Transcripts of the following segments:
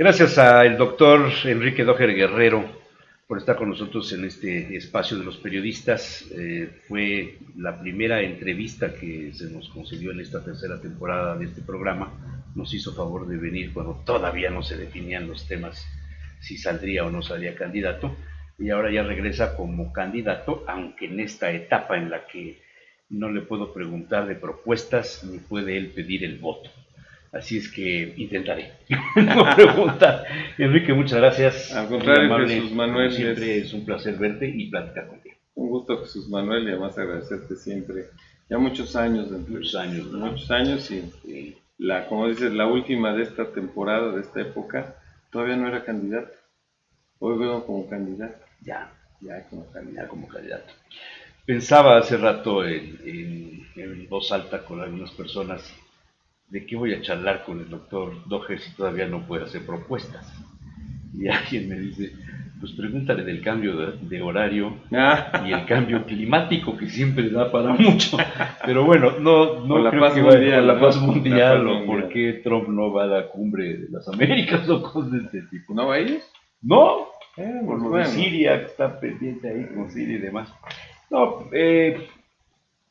Gracias al doctor Enrique Doher Guerrero por estar con nosotros en este espacio de los periodistas. Fue la primera entrevista que se nos concedió en esta tercera temporada de este programa. Nos hizo favor de venir cuando todavía no se definían los temas, si saldría o no salía candidato. Y ahora ya regresa como candidato, aunque en esta etapa en la que no le puedo preguntar de propuestas ni puede él pedir el voto. Así es que intentaré no preguntar. Enrique, muchas gracias. Al contrario, amable, Jesús Manuel, siempre es un placer verte y platicar contigo. Un gusto, Jesús Manuel, y además agradecerte siempre. Ya muchos años, Muchos años, ¿no? Muchos años y como dices, la última de esta temporada, de esta época, todavía no era candidato. Hoy veo como candidato. Ya como candidato. Pensaba hace rato en voz alta con algunas personas de qué voy a charlar con el doctor Doher si todavía no puede hacer propuestas. Y alguien me dice, pues pregúntale del cambio de horario y el cambio climático que siempre da para mucho. Pero bueno, no la creo paz que mundial, vaya la paz ¿no? mundial La o paz por mundial. qué Trump no va a la cumbre de las Américas o cosas de este tipo. ¿No va a ir? No, por lo de Bueno. Siria, que está pendiente ahí con Siria y demás. No,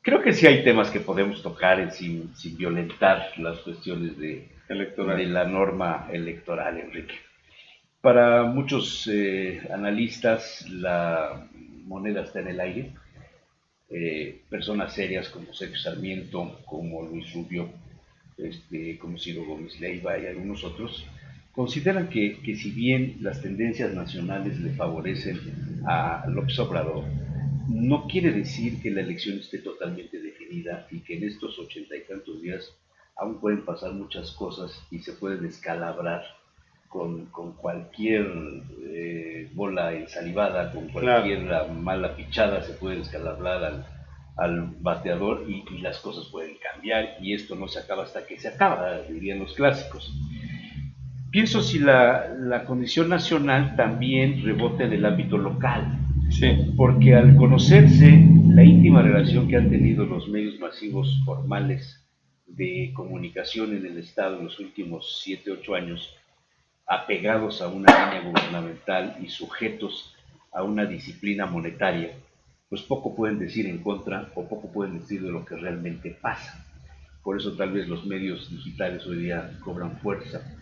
creo que sí hay temas que podemos tocar sin violentar las cuestiones de la norma electoral, Enrique. Para muchos analistas la moneda está en el aire. Personas serias como Sergio Sarmiento, como Luis Rubio, como Ciro Gómez Leiva y algunos otros, consideran que si bien las tendencias nacionales le favorecen a López Obrador, no quiere decir que la elección esté totalmente definida y que en estos 80 y tantos días aún pueden pasar muchas cosas y se puede descalabrar con cualquier bola ensalivada, con cualquier mala pichada se puede descalabrar al bateador y las cosas pueden cambiar y esto no se acaba hasta que se acaba, dirían los clásicos. Pienso si la condición nacional también rebote del ámbito local. Sí. Porque al conocerse la íntima relación que han tenido los medios masivos formales de comunicación en el Estado en los últimos 7, 8 años, apegados a una línea gubernamental y sujetos a una disciplina monetaria, pues poco pueden decir en contra o poco pueden decir de lo que realmente pasa. Por eso tal vez los medios digitales hoy día cobran fuerza.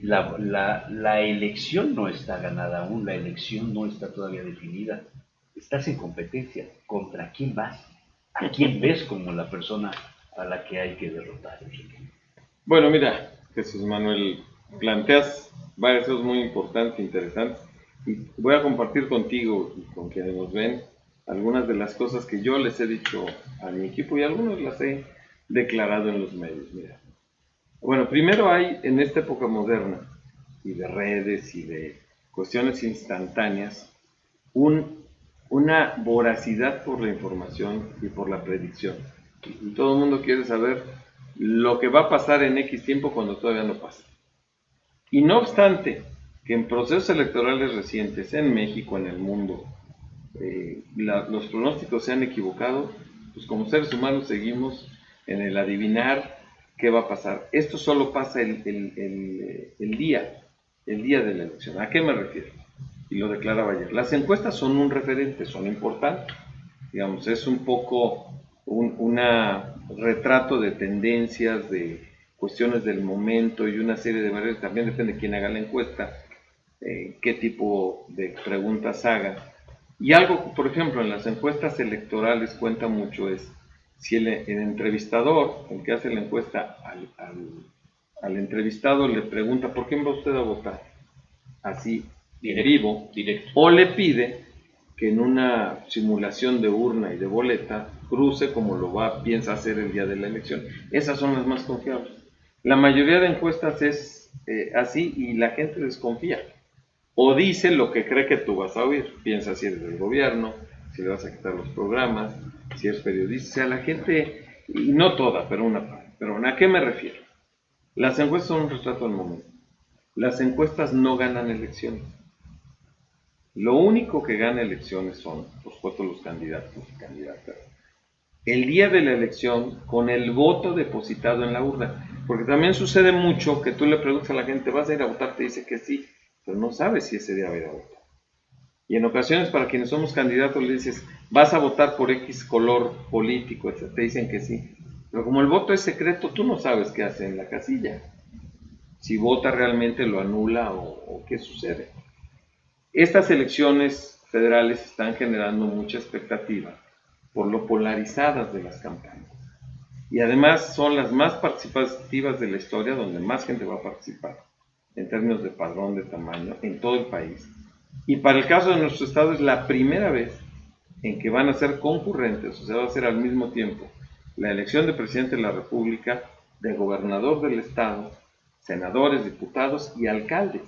La elección no está ganada aún, la elección no está todavía definida. Estás en competencia. ¿Contra quién vas? ¿A quién ves como la persona a la que hay que derrotar, Enrique? Bueno, mira, Jesús Manuel, planteas varias cosas muy importantes e interesantes y voy a compartir contigo y con quienes nos ven algunas de las cosas que yo les he dicho a mi equipo y algunas las he declarado en los medios. Mira, bueno, primero hay en esta época moderna y de redes y de cuestiones instantáneas una voracidad por la información y por la predicción. Y todo el mundo quiere saber lo que va a pasar en X tiempo cuando todavía no pasa. Y no obstante que en procesos electorales recientes en México, en el mundo, los pronósticos se han equivocado, pues como seres humanos seguimos en el adivinar qué va a pasar. Esto solo pasa el día de la elección. ¿A qué me refiero? Y lo declaraba ayer. Las encuestas son un referente, son importantes. Digamos, es un poco un retrato de tendencias, de cuestiones del momento y una serie de variables. También depende de quién haga la encuesta, qué tipo de preguntas haga. Y algo, por ejemplo, en las encuestas electorales cuenta mucho es si el entrevistador, el que hace la encuesta al entrevistado le pregunta ¿por quién va usted a votar? Así, directo, o le pide que en una simulación de urna y de boleta cruce como piensa hacer el día de la elección. Esas son las más confiables. La mayoría de encuestas es así y la gente desconfía. O dice lo que cree que tú vas a oír. Piensa si eres del gobierno, si le vas a quitar los programas, si eres periodista. O sea, la gente, y no toda, pero una parte. Pero ¿a qué me refiero? Las encuestas son un retrato del momento. Las encuestas no ganan elecciones. Lo único que gana elecciones son, por supuesto, los candidatos y candidatas. el día de la elección con el voto depositado en la urna. Porque también sucede mucho que tú le preguntas a la gente, ¿vas a ir a votar? Te dice que sí, pero no sabes si ese día va a ir a votar. Y en ocasiones para quienes somos candidatos le dices, vas a votar por X color político, etc. Te dicen que sí. Pero como el voto es secreto, tú no sabes qué hace en la casilla. Si vota realmente lo anula o qué sucede. Estas elecciones federales están generando mucha expectativa por lo polarizadas de las campañas. Y además son las más participativas de la historia, donde más gente va a participar, en términos de padrón, de tamaño, en todo el país. Y para el caso de nuestro estado es la primera vez en que van a ser concurrentes, o sea, va a ser al mismo tiempo la elección de presidente de la República, de gobernador del estado, senadores, diputados y alcaldes.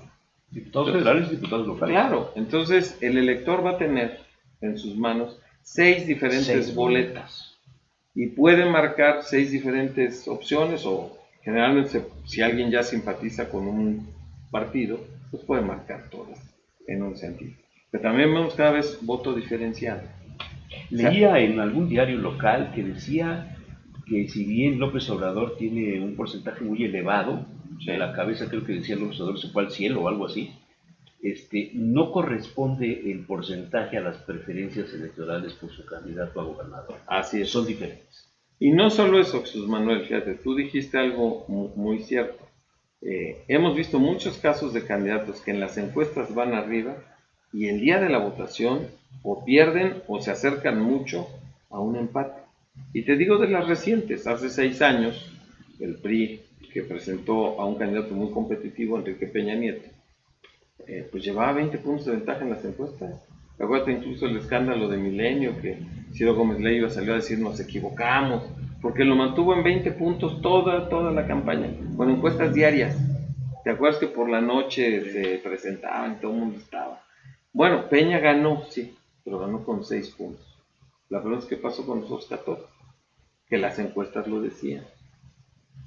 Diputados federales y diputados locales. Claro, entonces el elector va a tener en sus manos 6 diferentes boletas y puede marcar 6 diferentes opciones, o generalmente si alguien ya simpatiza con un partido, pues puede marcar todas en un sentido. Pero también vemos cada vez voto diferenciado. Leía en algún diario local que decía que si bien López Obrador tiene un porcentaje muy elevado, de la cabeza creo que decía López Obrador se fue al cielo o algo así, no corresponde el porcentaje a las preferencias electorales por su candidato a gobernador. Así es. Son diferentes. Y no solo eso, Jesús Manuel, fíjate, tú dijiste algo muy cierto. Hemos visto muchos casos de candidatos que en las encuestas van arriba y el día de la votación o pierden o se acercan mucho a un empate. Y te digo de las recientes, hace 6 años, el PRI, que presentó a un candidato muy competitivo, Enrique Peña Nieto, pues llevaba 20 puntos de ventaja en las encuestas. Acuérdate incluso el escándalo de Milenio, que Ciro Gómez Leiva salió a decir nos equivocamos, porque lo mantuvo en 20 puntos toda la campaña, con encuestas diarias. ¿Te acuerdas que por la noche se presentaban, todo el mundo estaba? Bueno, Peña ganó, sí, pero ganó con 6 puntos. La pregunta es qué pasó con los otros 14, que las encuestas lo decían.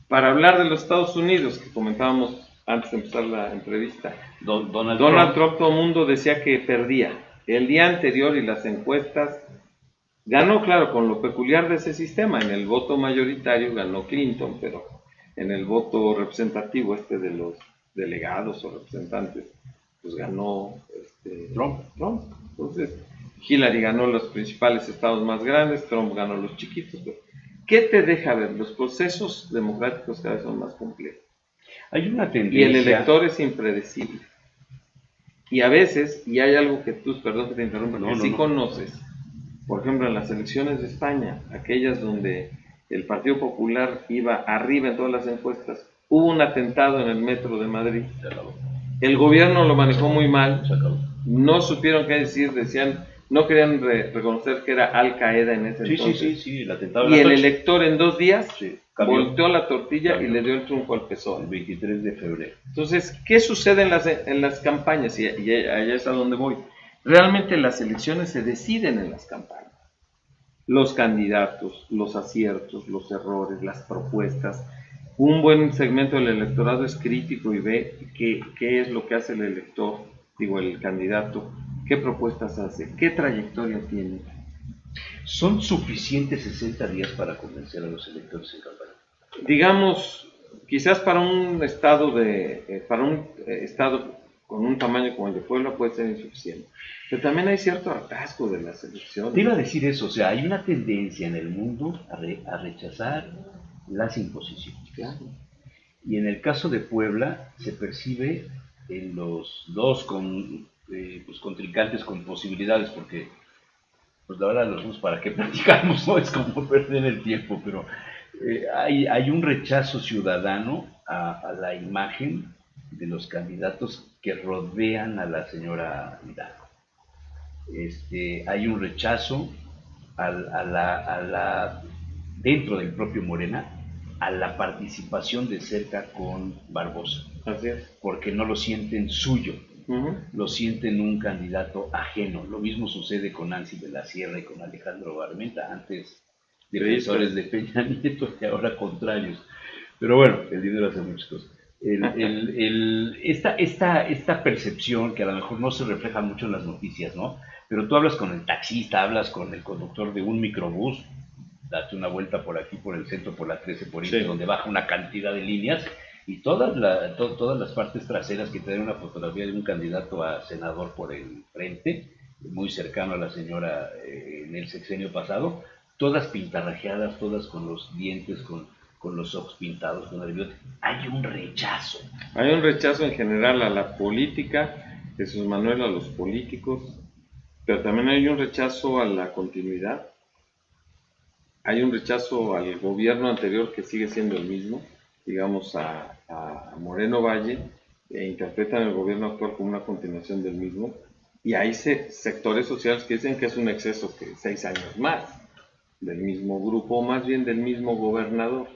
Para hablar de los Estados Unidos, que comentábamos antes de empezar la entrevista, Donald Trump, todo el mundo decía que perdía. El día anterior y las encuestas, ganó, claro, con lo peculiar de ese sistema. En el voto mayoritario ganó Clinton, pero en el voto representativo, de los delegados o representantes, pues ganó Trump. Entonces, Hillary ganó los principales estados más grandes, Trump ganó los chiquitos. ¿Qué te deja ver? Los procesos democráticos cada vez son más complejos. Hay una tendencia. Y el elector es impredecible. Y a veces, y hay algo que tú, perdón que te interrumpa, que sí conoces, por ejemplo, en las elecciones de España, aquellas donde el Partido Popular iba arriba en todas las encuestas, hubo un atentado en el metro de Madrid. El gobierno lo manejó muy mal, no supieron qué decir, decían, no querían reconocer que era Al Qaeda en ese entonces. Sí, el atentado. Y el elector en 2 días volteó la tortilla y le dio el triunfo al PSOE. El 23 de febrero. Entonces, ¿qué sucede en las campañas? Y allá es a donde voy. Realmente las elecciones se deciden en las campañas. Los candidatos, los aciertos, los errores, las propuestas. Un buen segmento del electorado es crítico y ve qué es lo que hace el elector, el candidato, qué propuestas hace, qué trayectoria tiene. ¿Son suficientes 60 días para convencer a los electores en campaña? Digamos, quizás para un estado con un tamaño como el de Puebla puede ser insuficiente. Pero también hay cierto hartazgo de las elecciones. Te iba a decir eso, o sea, hay una tendencia en el mundo a rechazar las imposiciones. Claro. Y en el caso de Puebla se percibe en los dos contrincantes con posibilidades, porque pues la verdad los unos para qué platicamos, no es como perder el tiempo, pero hay un rechazo ciudadano a la imagen de los candidatos que rodean a la señora Hidalgo. Hay un rechazo dentro del propio Morena a la participación de cerca con Barbosa. Así es. Porque no lo sienten suyo. Lo sienten un candidato ajeno. Lo mismo sucede con Nancy de la Sierra y con Alejandro Armenta, antes defensores de Peña Nieto y ahora contrarios. Pero bueno, el dinero hace muchas cosas. Esta percepción que a lo mejor no se refleja mucho en las noticias, ¿no? Pero tú hablas con el taxista, hablas con el conductor de un microbús date una vuelta por aquí, por el centro, por la 13 por ahí, Sí. donde baja una cantidad de líneas, y todas las partes traseras que traen una fotografía de un candidato a senador por el frente, muy cercano a la señora en el sexenio pasado, todas pintarrajeadas, todas con los dientes, con los ojos pintados, con el bigote. Hay un rechazo. Hay un rechazo en general a la política, Jesús Manuel, a los políticos, pero también hay un rechazo a la continuidad. Hay un rechazo al gobierno anterior que sigue siendo el mismo, digamos a Moreno Valle, e interpretan el gobierno actual como una continuación del mismo, y hay sectores sociales que dicen que es un exceso que 6 años más del mismo grupo, o más bien del mismo gobernador,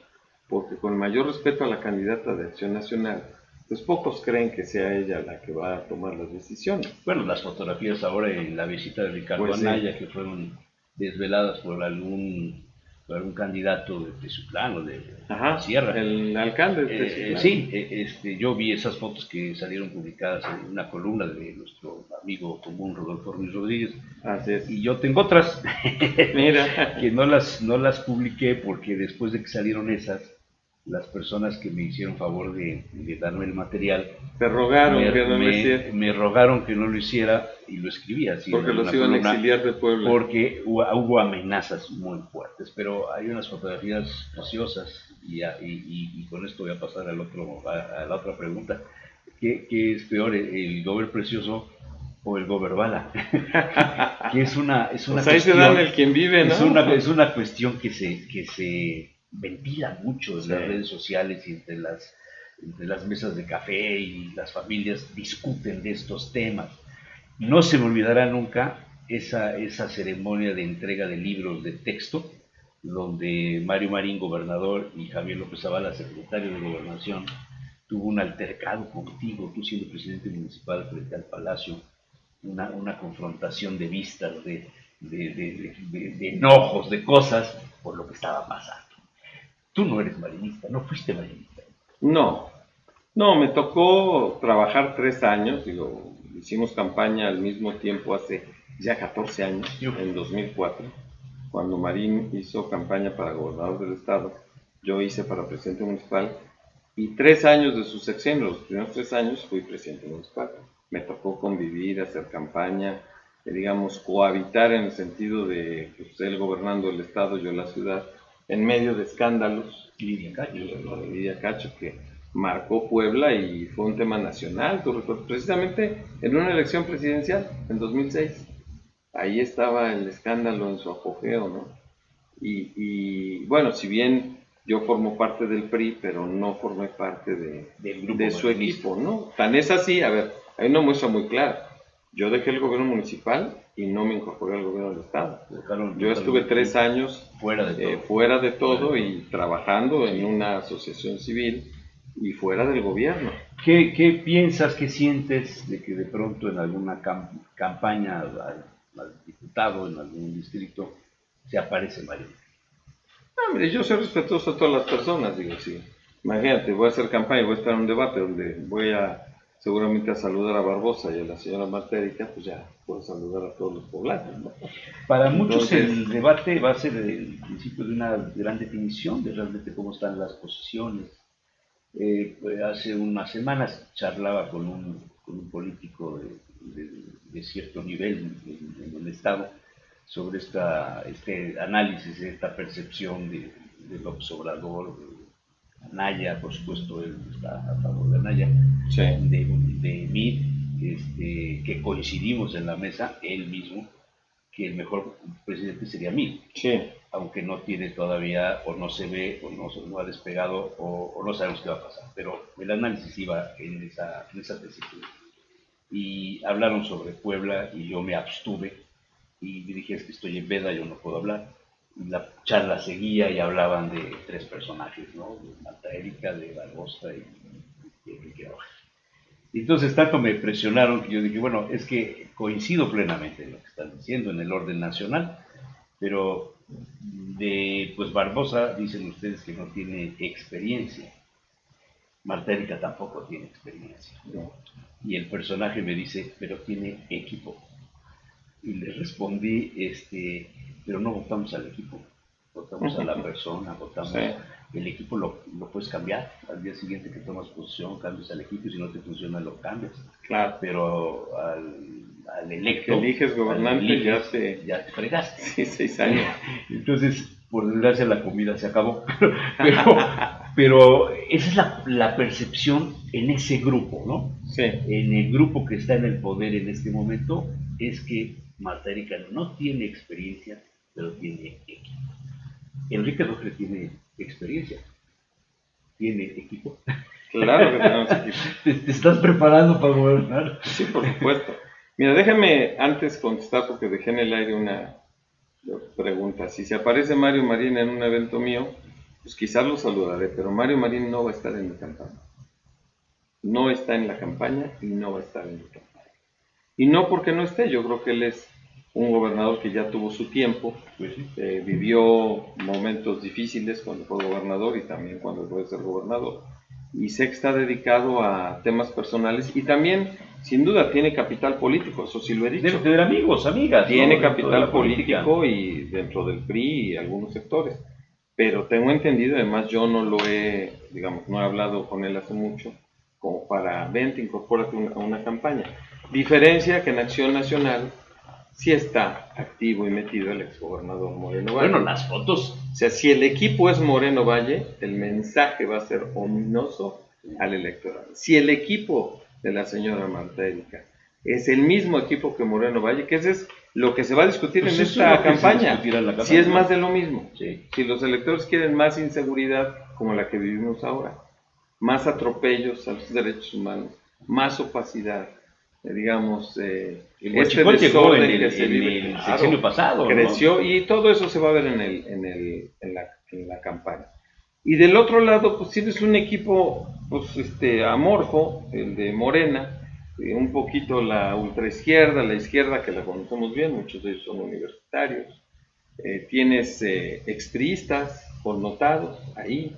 porque con mayor respeto a la candidata de Acción Nacional, pues pocos creen que sea ella la que va a tomar las decisiones. Bueno, las fotografías ahora en la visita de Ricardo Pues sí. Anaya, que fueron desveladas por algún candidato de su plano, de Ajá, Sierra. el alcalde de Teziutlán. Sí, yo vi esas fotos que salieron publicadas en una columna de nuestro amigo común Rodolfo Ruiz Rodríguez. Así es. Y yo tengo otras Mira, que no las publiqué porque después de que salieron esas, las personas que me hicieron favor de darme el material te rogaron que no lo hicieras, me rogaron que no lo hiciera y lo escribí así. porque en los una iban a columna, exiliar de Puebla. porque hubo amenazas muy fuertes, pero hay unas fotografías preciosas y con esto voy a pasar a la otra pregunta. ¿Qué es peor, el Gober Precioso o el Gober Bala? Que es una Pues ahí se dan el quien vive, ¿no? Es una cuestión que se ventila mucho en Sí. las redes sociales y entre las mesas de café, y las familias discuten de estos temas. No se me olvidará nunca esa ceremonia de entrega de libros de texto, donde Mario Marín, gobernador, y Javier López Zavala, secretario de Gobernación, tuvo un altercado contigo, tú siendo presidente municipal, frente al Palacio, una confrontación de vistas, de enojos, de cosas, por lo que estaba pasando. Tú no eres marinista, no fuiste marinista. No, no, me tocó trabajar 3 años, digo, hicimos campaña al mismo tiempo hace ya 14 años, en 2004, cuando Marín hizo campaña para gobernador del estado, yo hice para presidente municipal, y 3 años de su sexenio, los primeros 3 años fui presidente municipal. Me tocó convivir, hacer campaña, digamos, cohabitar en el sentido de pues, él gobernando el estado, yo la ciudad, en medio de escándalos. Lidia Cacho. Lo de Lidia Cacho, que marcó Puebla y fue un tema nacional, tú recuerdas, precisamente en una elección presidencial en 2006. Ahí estaba el escándalo en su apogeo, ¿no? Y bueno, si bien yo formo parte del PRI, pero no formé parte de su equipo, ¿no? Tan es así, a ver, hay una muestra muy clara. Yo dejé el gobierno municipal y no me incorporé al gobierno del estado. Yo estuve 3 años fuera de todo y trabajando en una asociación civil y fuera del gobierno. ¿Qué piensas, qué sientes de que de pronto en alguna campaña al diputado, en algún distrito, se aparece Marín? No, mire, yo soy respetuoso a todas las personas, digo, sí. Imagínate, voy a hacer campaña, voy a estar en un debate donde voy a seguramente a saludar a Barbosa y a la señora Marta Erika, pues ya puedo saludar a todos los poblanos, ¿no? Para muchos el debate va a ser el principio de una gran definición de realmente cómo están las posiciones. Pues hace unas semanas charlaba con un político de cierto nivel en el Estado sobre este análisis, esta percepción de López Obrador, Anaya, por supuesto, él está a favor de Anaya, Sí. de mí, que coincidimos en la mesa, él mismo, que el mejor presidente sería mí, Sí. aunque no tiene todavía, o no se ve, o no ha despegado, o no sabemos qué va a pasar, pero el análisis iba en esa tesitura. Y hablaron sobre Puebla y yo me abstuve y dije, es que estoy en veda, yo no puedo hablar. Y la charla seguía y hablaban de 3 personajes, ¿no? De Marta Erika, de Barbosa y Enrique Rojas. Y entonces tanto me presionaron que yo dije, bueno, es que coincido plenamente en lo que están diciendo en el orden nacional, pero pues Barbosa dicen ustedes que no tiene experiencia. Marta Erika tampoco tiene experiencia. No. Y el personaje me dice, pero tiene equipo. Y le respondí, pero no votamos al equipo, votamos a la persona, votamos, Sí. el equipo lo puedes cambiar, al día siguiente que tomas posición cambias al equipo y si no te funciona lo cambias, Claro. pero al electo, Que eliges gobernante ya te fregaste. Sí, 6 años. Entonces, por desgracia la comida se acabó, pero esa es la percepción en ese grupo, ¿no? Sí. En el grupo que está en el poder en este momento es que Marta Erika no tiene experiencia, pero tiene equipo. Enrique Rogle tiene experiencia, tiene equipo. Claro que tenemos equipo. ¿Te estás preparando para gobernar? Sí, por supuesto. Mira, déjame antes contestar porque dejé en el aire una pregunta. Si se aparece Mario Marín en un evento mío, pues quizás lo saludaré, pero Mario Marín no va a estar en mi campaña. No está en la campaña y no va a estar en mi campaña. Y no porque no esté, yo creo que él es un gobernador que ya tuvo su tiempo, Pues sí. vivió momentos difíciles cuando fue gobernador y también cuando fue ser gobernador. Y sé que está dedicado a temas personales y también, sin duda, tiene capital político, eso sí lo he dicho. Debe tener amigos, amigas. Tiene ¿no? capital político y dentro del PRI y algunos sectores. Pero tengo entendido, además yo no lo he, digamos, no he hablado con él hace mucho, como para, vente, incorpórate a una campaña. Diferencia que en Acción Nacional sí está activo y metido el exgobernador Moreno Valle. Bueno, las fotos. O sea, si el equipo es Moreno Valle, el mensaje va a ser ominoso al electorado. Si el equipo de la señora Marta Erika es el mismo equipo que Moreno Valle, que ese es lo que se va a discutir Pues en eso esta es lo que se campaña. discutirá en la Si campaña. es más de lo mismo. Sí. Si los electores quieren más inseguridad como la que vivimos ahora, más atropellos a los derechos humanos, más opacidad, digamos, El este huachicol llegó en desorden que se vive, el claro, sexenio pasado, ¿no? creció y todo eso se va a ver en la campaña. Y del otro lado, pues tienes un equipo pues, amorfo, el de Morena, un poquito la ultraizquierda, la izquierda que la conocemos bien, muchos de ellos son universitarios. Tienes expriistas connotados ahí.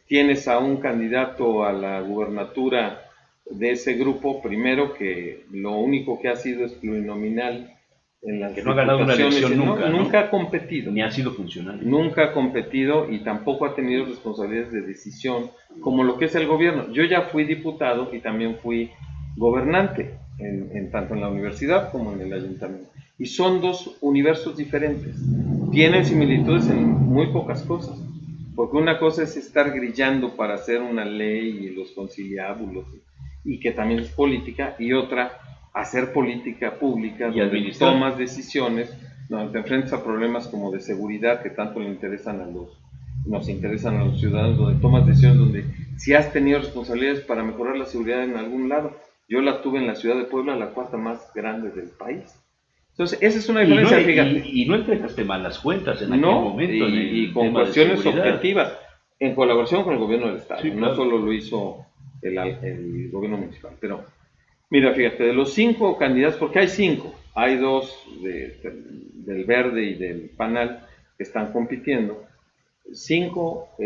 Tienes a un candidato a la gubernatura de ese grupo, primero que lo único que ha sido es plurinominal en las que no ha ganado una elección nunca, ¿no? Nunca ha competido. Ni ha sido funcional. Nunca ha competido y tampoco ha tenido responsabilidades de decisión como lo que es el gobierno. Yo ya fui diputado y también fui gobernante, tanto en la universidad como en el ayuntamiento. Y son dos universos diferentes. Tienen similitudes en muy pocas cosas. Porque una cosa es estar grillando para hacer una ley y los conciliábulos, y que también es política, y otra, hacer política pública, y donde tomas decisiones, donde te enfrentas a problemas como de seguridad que tanto nos interesan a los ciudadanos, donde tomas decisiones, donde si has tenido responsabilidades para mejorar la seguridad en algún lado. Yo la tuve en la ciudad de Puebla, la cuarta más grande del país. Entonces, esa es una diferencia, fíjate. Y no entregaste malas cuentas en aquel No, momento. y con cuestiones objetivas, en colaboración con el gobierno del Estado. Sí, no claro. solo lo hizo el gobierno municipal. Pero, mira, fíjate, de los 5 candidatos, porque hay 5, hay 2 del Verde y del PANAL que están compitiendo, 5,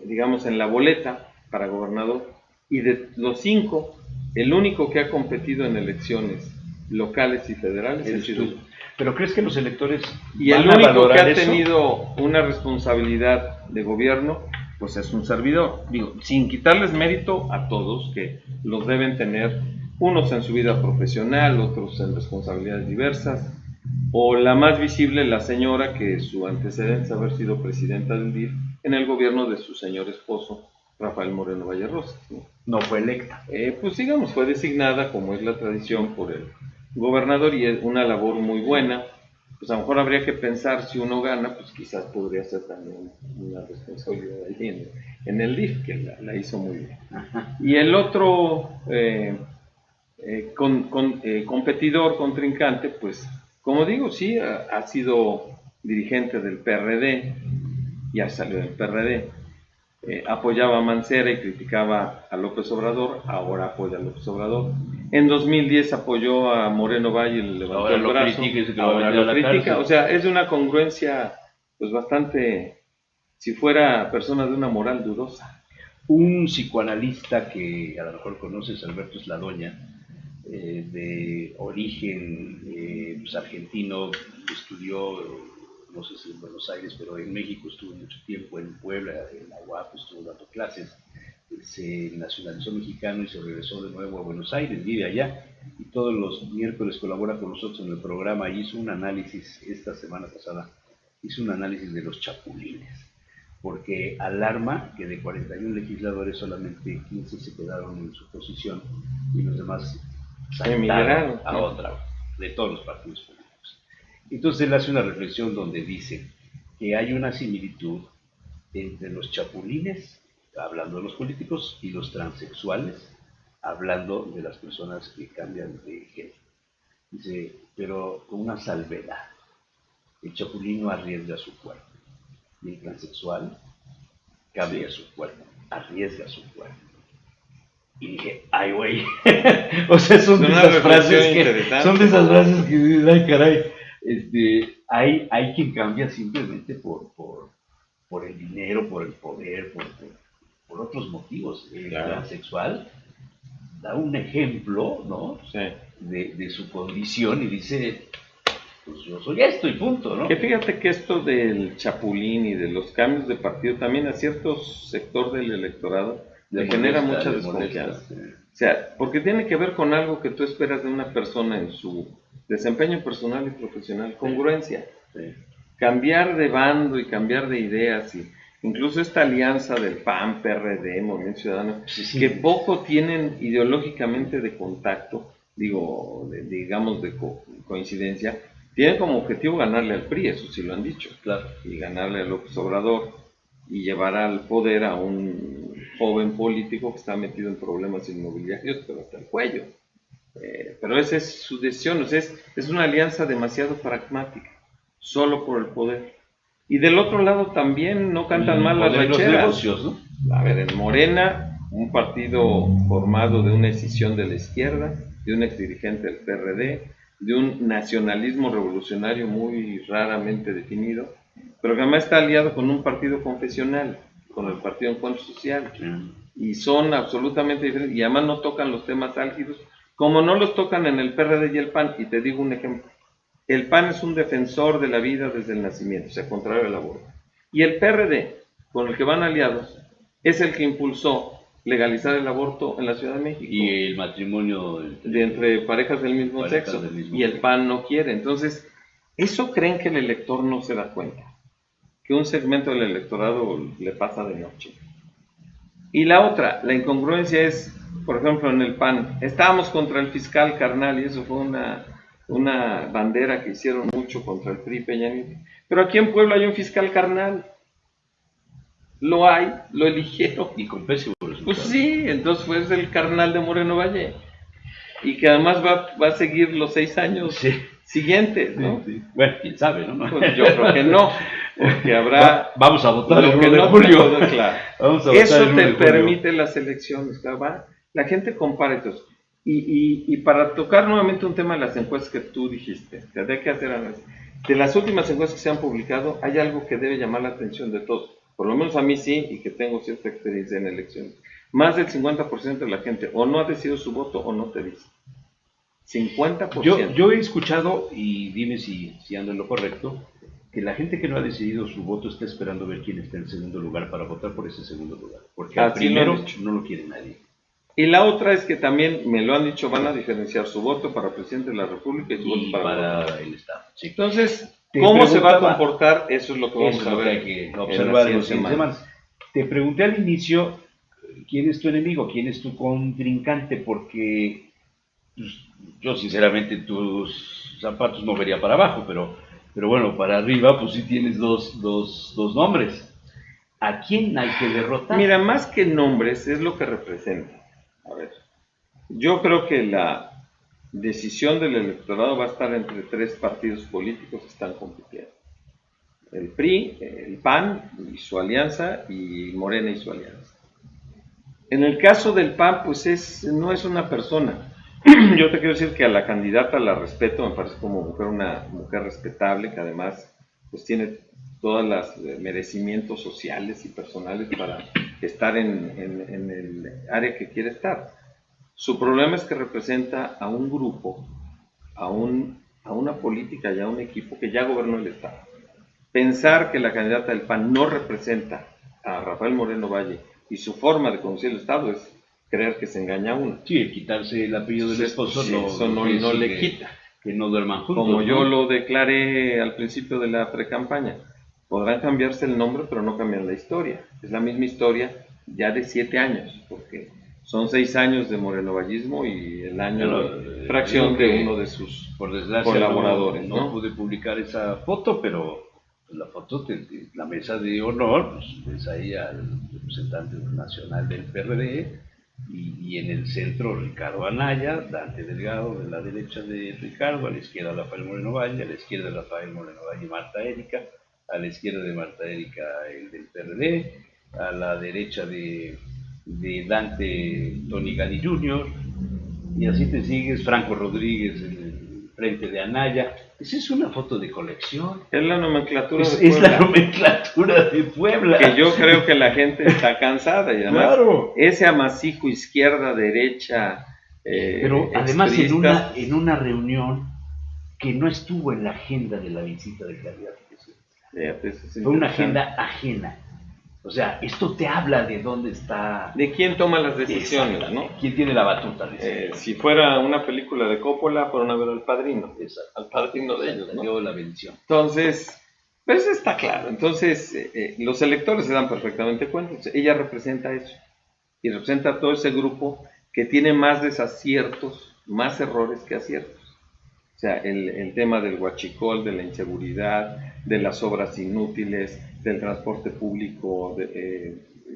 digamos, en la boleta para gobernador, y de los 5, el único que ha competido en elecciones locales y federales es tú. ¿Pero crees que los electores y el único que ha tenido una responsabilidad de gobierno pues es un servidor? Digo, sin quitarles mérito a todos, que los deben tener, unos en su vida profesional, otros en responsabilidades diversas, o la más visible, la señora, que su antecedente es haber sido presidenta del DIF en el gobierno de su señor esposo Rafael Moreno Valle Rosas, ¿no? No fue electa. Pues digamos, fue designada, como es la tradición, por el gobernador, y es una labor muy buena. Pues a lo mejor habría que pensar, si uno gana, pues quizás podría ser también una responsabilidad ahí en el DIF, que la hizo muy bien. Y el otro competidor, contrincante, pues como digo, sí, ha sido dirigente del PRD, ya salió del PRD, apoyaba a Mancera y criticaba a López Obrador, ahora apoya a López Obrador. En 2010 apoyó a Moreno Valle y le levantó ahora el brazo, ahora lo critica. O sea, es de una congruencia pues bastante, si fuera persona de una moral dudosa. Un psicoanalista que a lo mejor conoces, Alberto Sladoña, de origen pues, argentino, estudió no sé si en Buenos Aires, pero en México estuvo mucho tiempo, en Puebla, en la UAP estuvo dando clases, se nacionalizó mexicano y se regresó de nuevo a Buenos Aires, vive allá, y todos los miércoles colabora con nosotros en el programa, y hizo un análisis esta semana pasada, hizo un análisis de los chapulines, porque alarma que de 41 legisladores solamente 15 se quedaron en su posición y los demás saltaron a otra, de todos los partidos políticos. Entonces él hace una reflexión donde dice que hay una similitud entre los chapulines, hablando de los políticos, y los transexuales, hablando de las personas que cambian de género. Dice, pero con una salvedad. El chapulín no arriesga su cuerpo. Y el transexual cambia su cuerpo, arriesga su cuerpo. Y dije, ay, güey. O sea, son de esas frases que dicen, ay, caray. Hay quien cambia simplemente por el dinero, por el poder, por otros motivos. El transexual da un ejemplo, ¿no? Sí. De su condición y dice, pues yo soy esto y punto, ¿no? Que fíjate que esto del chapulín y de los cambios de partido también a cierto sector del electorado le genera mucha desconfianza. Sí. O sea, porque tiene que ver con algo que tú esperas de una persona en su desempeño personal y profesional, congruencia. Sí. Cambiar de bando y cambiar de ideas, y incluso esta alianza del PAN, PRD, Movimiento Ciudadano, sí. Que poco tienen ideológicamente de contacto, digamos de coincidencia, tienen como objetivo ganarle al PRI, eso sí lo han dicho, claro, y ganarle a López Obrador y llevar al poder a un joven político que está metido en problemas inmobiliarios, pero hasta el cuello. Pero esa es su decisión, o sea, es una alianza demasiado pragmática, solo por el poder. Y del otro lado también no cantan mal las rancheras. Los negocios, ¿no? A ver, en Morena, un partido formado de una escisión de la izquierda, de un exdirigente del PRD, de un nacionalismo revolucionario muy raramente definido, pero que además está aliado con un partido confesional, con el Partido Encuentro Social, y son absolutamente diferentes, y además no tocan los temas álgidos, como no los tocan en el PRD y el PAN. Y te digo un ejemplo, el PAN es un defensor de la vida desde el nacimiento, o sea, contrario al aborto, y el PRD, con el que van aliados, es el que impulsó legalizar el aborto en la Ciudad de México. Y el matrimonio entre parejas del mismo sexo. Y el PAN no quiere. Entonces, ¿eso creen que el elector no se da cuenta? Que un segmento del electorado le pasa de noche. Y la otra, la incongruencia es, por ejemplo, en el PAN, estábamos contra el fiscal carnal, y eso fue una bandera que hicieron mucho contra el PRI, Peña Nieto. Pero aquí en Puebla hay un fiscal carnal. Lo hay, lo eligieron. Y con pésimo resultado. Pues sí, entonces fue el carnal de Moreno Valle. Y que además va a seguir los 6 años siguientes, ¿no? Sí, sí. Bueno, quién sabe, ¿no? Pues yo creo que no, porque habrá... Vamos a votar lo que no julio. Claro. Vamos a votar eso te permite las elecciones, claro, la gente compara entonces. Y para tocar nuevamente un tema de las encuestas que tú dijiste, que hay que hacer análisis. De las últimas encuestas que se han publicado, hay algo que debe llamar la atención de todos. Por lo menos a mí sí, y que tengo cierta experiencia en elecciones. Más del 50% de la gente o no ha decidido su voto o no te dice. 50%. Yo he escuchado, y dime si ando en lo correcto, que la gente que no ha decidido su voto está esperando ver quién está en segundo lugar para votar por ese segundo lugar. Porque al primero no lo quiere nadie. Y la otra es que también, me lo han dicho, van a diferenciar su voto para presidente de la República y su voto para el Estado. Sí. Entonces, ¿cómo se va a comportar? Eso es lo que vamos a ver. Hay que observar en las semanas. Te pregunté al inicio, ¿quién es tu enemigo? ¿Quién es tu contrincante? Porque pues, yo sinceramente en tus zapatos no vería para abajo, pero bueno, para arriba pues sí tienes dos nombres. ¿A quién hay que derrotar? Mira, más que nombres es lo que representa. A ver, yo creo que la decisión del electorado va a estar entre 3 partidos políticos que están compitiendo. El PRI, el PAN y su alianza, y Morena y su alianza. En el caso del PAN, pues no es una persona. Yo te quiero decir que a la candidata la respeto, me parece como mujer, una mujer respetable, que además pues tiene todos los merecimientos sociales y personales para estar en el área que quiere estar. Su problema es que representa a un grupo, a una política y a un equipo que ya gobernó el Estado. pensar que la candidata del PAN no representa a Rafael Moreno Valle y su forma de conducir el Estado es creer que se engaña a uno. Sí, el quitarse el apellido del esposo sí, eso no le quita. Que no duerman juntos. Como yo lo declaré al principio de la precampaña, podrán cambiarse el nombre, pero no cambian la historia. Es la misma historia ya de 7 años, porque son 6 años de morenovallismo y el año fracción de uno de sus por desgracia, colaboradores. No pude publicar esa foto, pero la foto de la mesa de honor, pues ahí al representante nacional del PRD, y en el centro Ricardo Anaya, Dante Delgado de la derecha de Ricardo, a la izquierda Rafael Moreno Valle, a la izquierda Rafael Moreno Valle Marta Erika, a la izquierda de Marta Erika el del PRD, a la derecha de Dante Tony Gali Jr., y así te sigues, Franco Rodríguez en el frente de Anaya. Esa es una foto de colección. Es la nomenclatura de Puebla. Es la nomenclatura de Puebla. Que yo creo que la gente está cansada y además ese amasijo izquierda-derecha. Pero además en una reunión que no estuvo en la agenda de la visita del candidato presidencial. Fue una agenda ajena. O sea, esto te habla de dónde está... De quién toma las decisiones, ¿no? ¿Quién tiene la batuta? Si fuera una película de Coppola, fueron a ver al padrino. Exacto. Al padrino de ellos, ¿no? Dio la bendición. Entonces, pues está claro. Entonces, los electores se dan perfectamente cuenta. Ella representa eso. Y representa a todo ese grupo que tiene más desaciertos, más errores que aciertos. O sea, el tema del huachicol, de la inseguridad, de las obras inútiles, del transporte público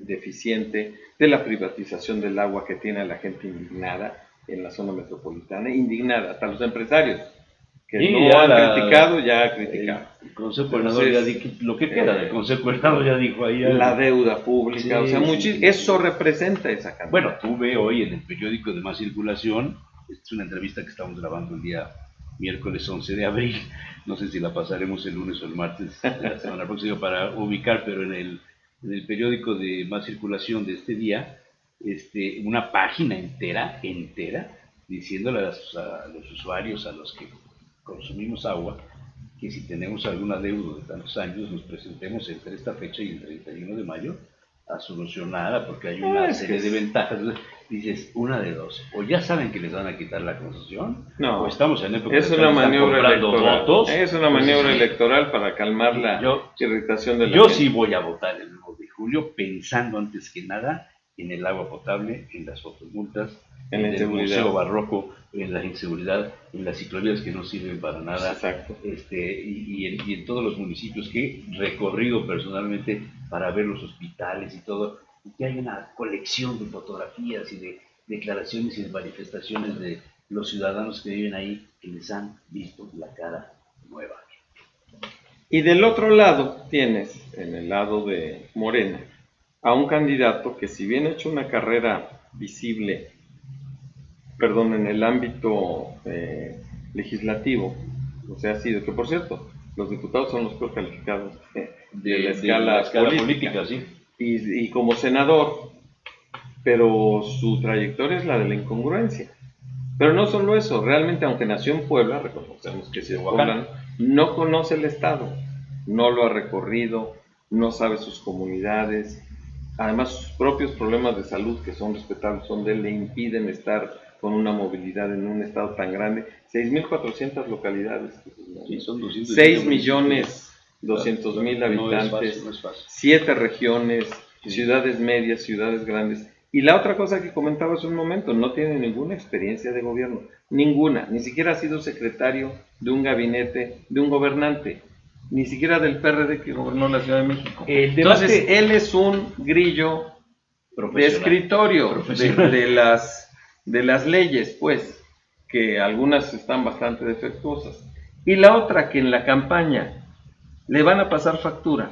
deficiente, de la privatización del agua que tiene a la gente indignada en la zona metropolitana, indignada, hasta los empresarios que no han criticado, ya ha criticado. El Consejo Gobernador ya dijo, lo que queda del Consejo Gobernador ya dijo ahí. La deuda pública, o sea, eso representa esa cantidad. Bueno, tuve hoy en el periódico de Más Circulación, es una entrevista que estamos grabando el día miércoles 11 de abril, no sé si la pasaremos el lunes o el martes de la semana próxima para ubicar, pero en el periódico de Más Circulación de este día, una página entera, diciéndole a los usuarios, a los que consumimos agua, que si tenemos algún adeudo de tantos años, nos presentemos entre esta fecha y el 31 de mayo a solucionarla, porque hay una serie de ventajas. Dices, una de dos, o ya saben que les van a quitar la concesión, o estamos en época es una maniobra electoral. Votos, es una maniobra electoral para calmar la irritación de la gente. Sí voy a votar el 9 de julio pensando antes que nada en el agua potable, en las fotomultas, en el museo barroco, en la inseguridad, en las ciclovías que no sirven para nada. Exacto. Y en todos los municipios que he recorrido personalmente para ver los hospitales y todo, que hay una colección de fotografías y de declaraciones y de manifestaciones de los ciudadanos que viven ahí, que les han visto la cara nueva. Y del otro lado tienes, en el lado de Morena, a un candidato que si bien ha hecho una carrera visible, en el ámbito legislativo, o sea, ha sido, que por cierto, los diputados son los peor calificados de la escala política, sí. Y como senador, pero su trayectoria es la de la incongruencia. Pero no solo eso, realmente aunque nació en Puebla, reconocemos que es poblano, no conoce el Estado, no lo ha recorrido, no sabe sus comunidades, además sus propios problemas de salud, que son respetables, le impiden estar con una movilidad en un estado tan grande. 6.400 localidades, sí, son 6.200.000 habitantes, no es fácil. 7 regiones, ciudades medias, ciudades grandes. Y la otra cosa que comentaba hace un momento, no tiene ninguna experiencia de gobierno, ninguna, ni siquiera ha sido secretario de un gabinete, de un gobernante, ni siquiera del PRD que gobernó la Ciudad de México. Entonces, él es un grillo de escritorio de las leyes, pues, que algunas están bastante defectuosas. Y la otra, que en la campaña le van a pasar factura.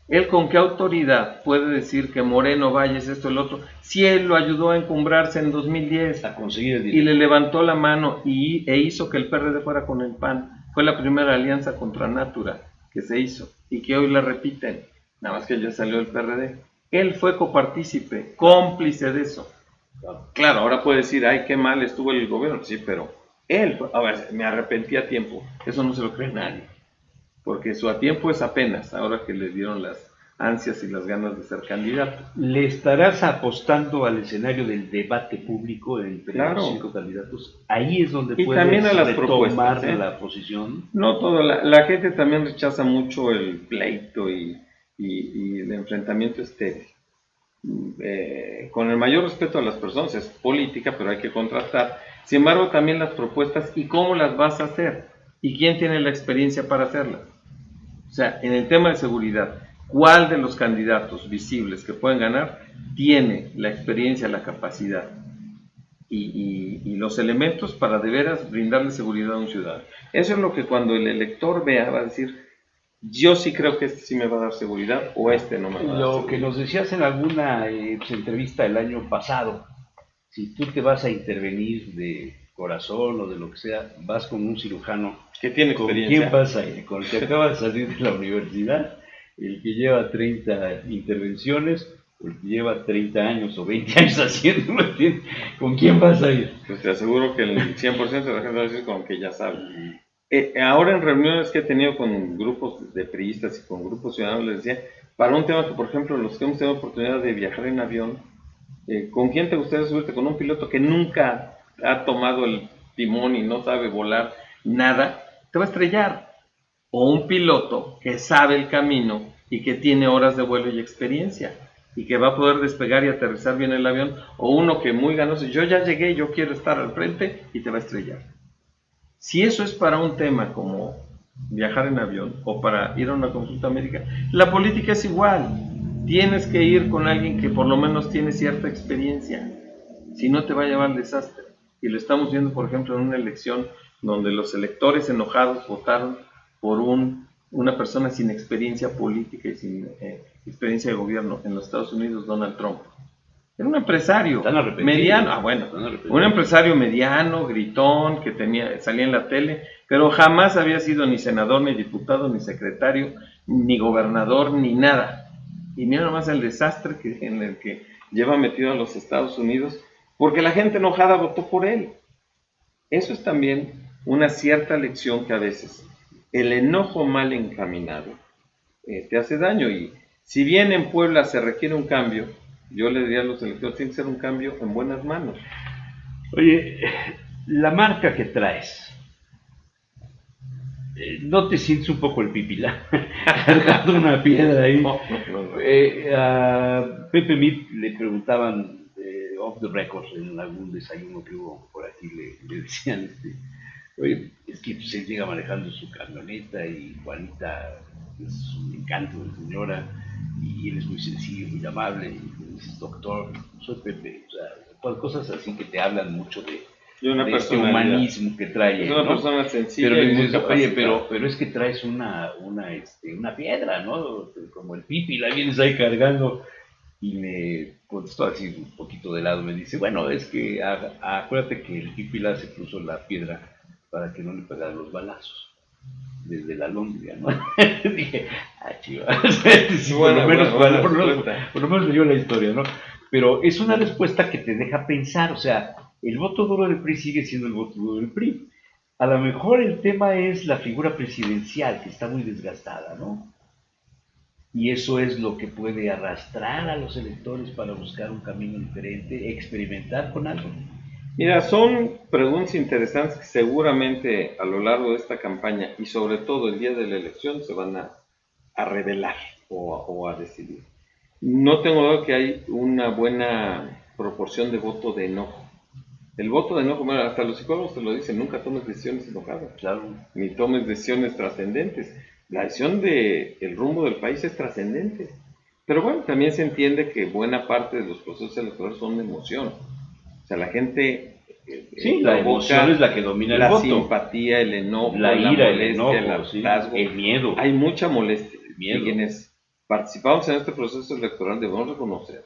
¿Él con qué autoridad puede decir que Moreno Valle es esto, el otro? Si él lo ayudó a encumbrarse en 2010 a conseguir el dinero, y le levantó la mano e hizo que el PRD fuera con el PAN. Fue la primera alianza contra Natura que se hizo y que hoy la repiten, nada más que ya salió el PRD. Él fue copartícipe, cómplice de eso. Claro, ahora puede decir, ay, qué mal estuvo el gobierno, sí, pero él, a ver, me arrepentí a tiempo. Eso no se lo cree nadie. porque su a tiempo es apenas, ahora que le dieron las ansias y las ganas de ser candidato. ¿Le estarás apostando al escenario del debate público entre Claro. los 5 candidatos? Ahí es donde Y puedes también a las retomar propuestas, la posición. No todo, la gente también rechaza mucho el pleito y el enfrentamiento estéril. Con el mayor respeto a las personas, es política, pero hay que contrastar. Sin embargo, también las propuestas y cómo las vas a hacer y quién tiene la experiencia para hacerlas. O sea, en el tema de seguridad, ¿cuál de los candidatos visibles que pueden ganar tiene la experiencia, la capacidad y los elementos para de veras brindarle seguridad a un ciudadano? Eso es lo que cuando el elector vea va a decir, yo sí creo que este sí me va a dar seguridad o este no me va a dar seguridad. Lo que nos decías en alguna entrevista el año pasado, si tú te vas a intervenir de corazón o de lo que sea, vas con un cirujano que tiene ¿con experiencia. quién vas a ir? ¿Con el que acaba de salir de la universidad? ¿El que lleva 30 intervenciones? ¿O el que lleva 30 años o 20 años haciéndolo? ¿Con quién vas a ir? Pues te aseguro que el 100% de la gente va a decir con que ya sabe. Ahora en reuniones que he tenido con grupos de priistas y con grupos ciudadanos, les decía, para un tema que, por ejemplo, los que hemos tenido oportunidad de viajar en avión, ¿con quién te gustaría subirte? ¿Con un piloto que nunca ha tomado el timón y no sabe volar nada? Te va a estrellar. O un piloto que sabe el camino y que tiene horas de vuelo y experiencia y que va a poder despegar y aterrizar bien el avión, o uno que muy ganoso, yo ya llegué, yo quiero estar al frente, y te va a estrellar. Si eso es para un tema como viajar en avión o para ir a una consulta médica, la política es igual. Tienes que ir con alguien que por lo menos tiene cierta experiencia, si no te va a llevar al desastre. Y lo estamos viendo, por ejemplo, en una elección donde los electores enojados votaron por una persona sin experiencia política y sin experiencia de gobierno en los Estados Unidos, Donald Trump. Era un empresario mediano, un empresario mediano, gritón, que salía en la tele, pero jamás había sido ni senador, ni diputado, ni secretario, ni gobernador, ni nada. Y mira nomás el desastre en el que lleva metido a los Estados Unidos, porque la gente enojada votó por él. Eso es también una cierta lección que a veces el enojo mal encaminado te hace daño. Y si bien en Puebla se requiere un cambio, yo le diría a los electores, tiene que ser un cambio en buenas manos. Oye, la marca que traes, ¿no te sientes un poco el pipila? Cargando una piedra ahí. No. A Pepe Mit le preguntaban, off the record, en algún desayuno que hubo por aquí, le decían, oye, es que pues, él llega manejando su camioneta y Juanita es un encanto de señora y él es muy sencillo, muy amable, y dices, doctor, soy Pepe, o sea, cosas así que te hablan mucho de este humanismo que trae. Es una persona sencilla. Pero le dices, oye, pero es que traes una piedra, ¿no? Como el pipi, la vienes ahí cargando. Y me contestó así un poquito de lado, me dice, bueno, es que acuérdate que el Pipila se puso la piedra para que no le pegaran los balazos desde la Londria, ¿no? Dije, chivas, sí, por lo menos leyó la historia, ¿no? Pero es una respuesta que te deja pensar, o sea, el voto duro del PRI sigue siendo el voto duro del PRI. A lo mejor el tema es la figura presidencial, que está muy desgastada, ¿no? Y eso es lo que puede arrastrar a los electores para buscar un camino diferente, experimentar con algo. Mira, son preguntas interesantes que seguramente a lo largo de esta campaña y sobre todo el día de la elección se van a revelar o a decidir. No tengo duda que hay una buena proporción de voto de enojo. El voto de enojo, bueno, hasta los psicólogos te lo dicen, nunca tomes decisiones enojadas, claro, ni tomes decisiones trascendentes. La decisión del rumbo del país es trascendente. Pero bueno, también se entiende que buena parte de los procesos electorales son de emoción. O sea, la gente... sí, la emoción es la que domina el voto. La simpatía, el enojo, la ira, molestia, el enojo, el hartazgo, el miedo. Hay mucha molestia. El miedo. Y quienes participamos en este proceso electoral debemos reconocer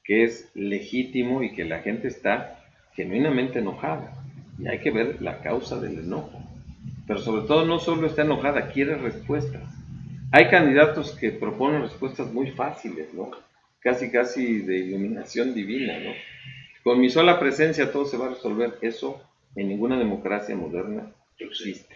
que es legítimo y que la gente está genuinamente enojada. Y hay que ver la causa del enojo. Pero sobre todo no solo está enojada, quiere respuestas. Hay candidatos que proponen respuestas muy fáciles, ¿no? Casi de iluminación divina, ¿no? Con mi sola presencia todo se va a resolver. Eso en ninguna democracia moderna existe.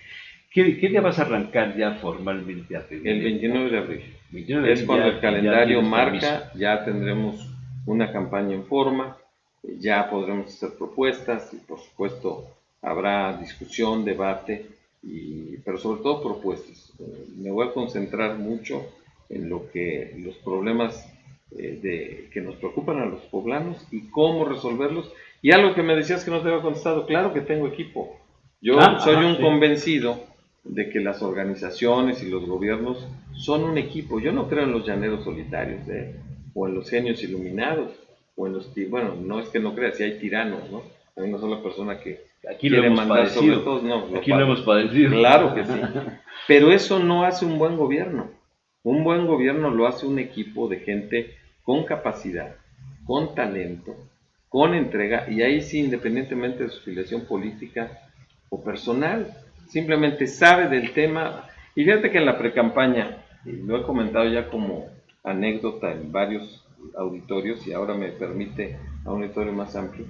¿Qué día vas a arrancar ya formalmente a pedir? El 29 de abril. 29 de Es abril cuando ya- el calendario ya tienes marca, ya tendremos una campaña en forma, ya podremos hacer propuestas y por supuesto habrá discusión, debate, pero sobre todo propuestas. Me voy a concentrar mucho en los problemas que nos preocupan a los poblanos y cómo resolverlos. Y algo que me decías que no te había contestado, claro que tengo equipo. Yo soy un sí. convencido de que las organizaciones y los gobiernos son un equipo. Yo no creo en los llaneros solitarios, o en los genios iluminados, o en los bueno, no es que no crea, si hay tiranos, ¿no? Hay una sola persona que Aquí quiere lo hemos mandar padecido. sobre todos, no, Aquí lo hemos padecido. Claro que sí. Pero eso no hace un buen gobierno. Un buen gobierno lo hace un equipo de gente con capacidad, con talento, con entrega, y ahí sí, independientemente de su filiación política o personal, simplemente sabe del tema. Y fíjate que en la precampaña, y lo he comentado ya como anécdota en varios auditorios, y ahora me permite a un auditorio más amplio,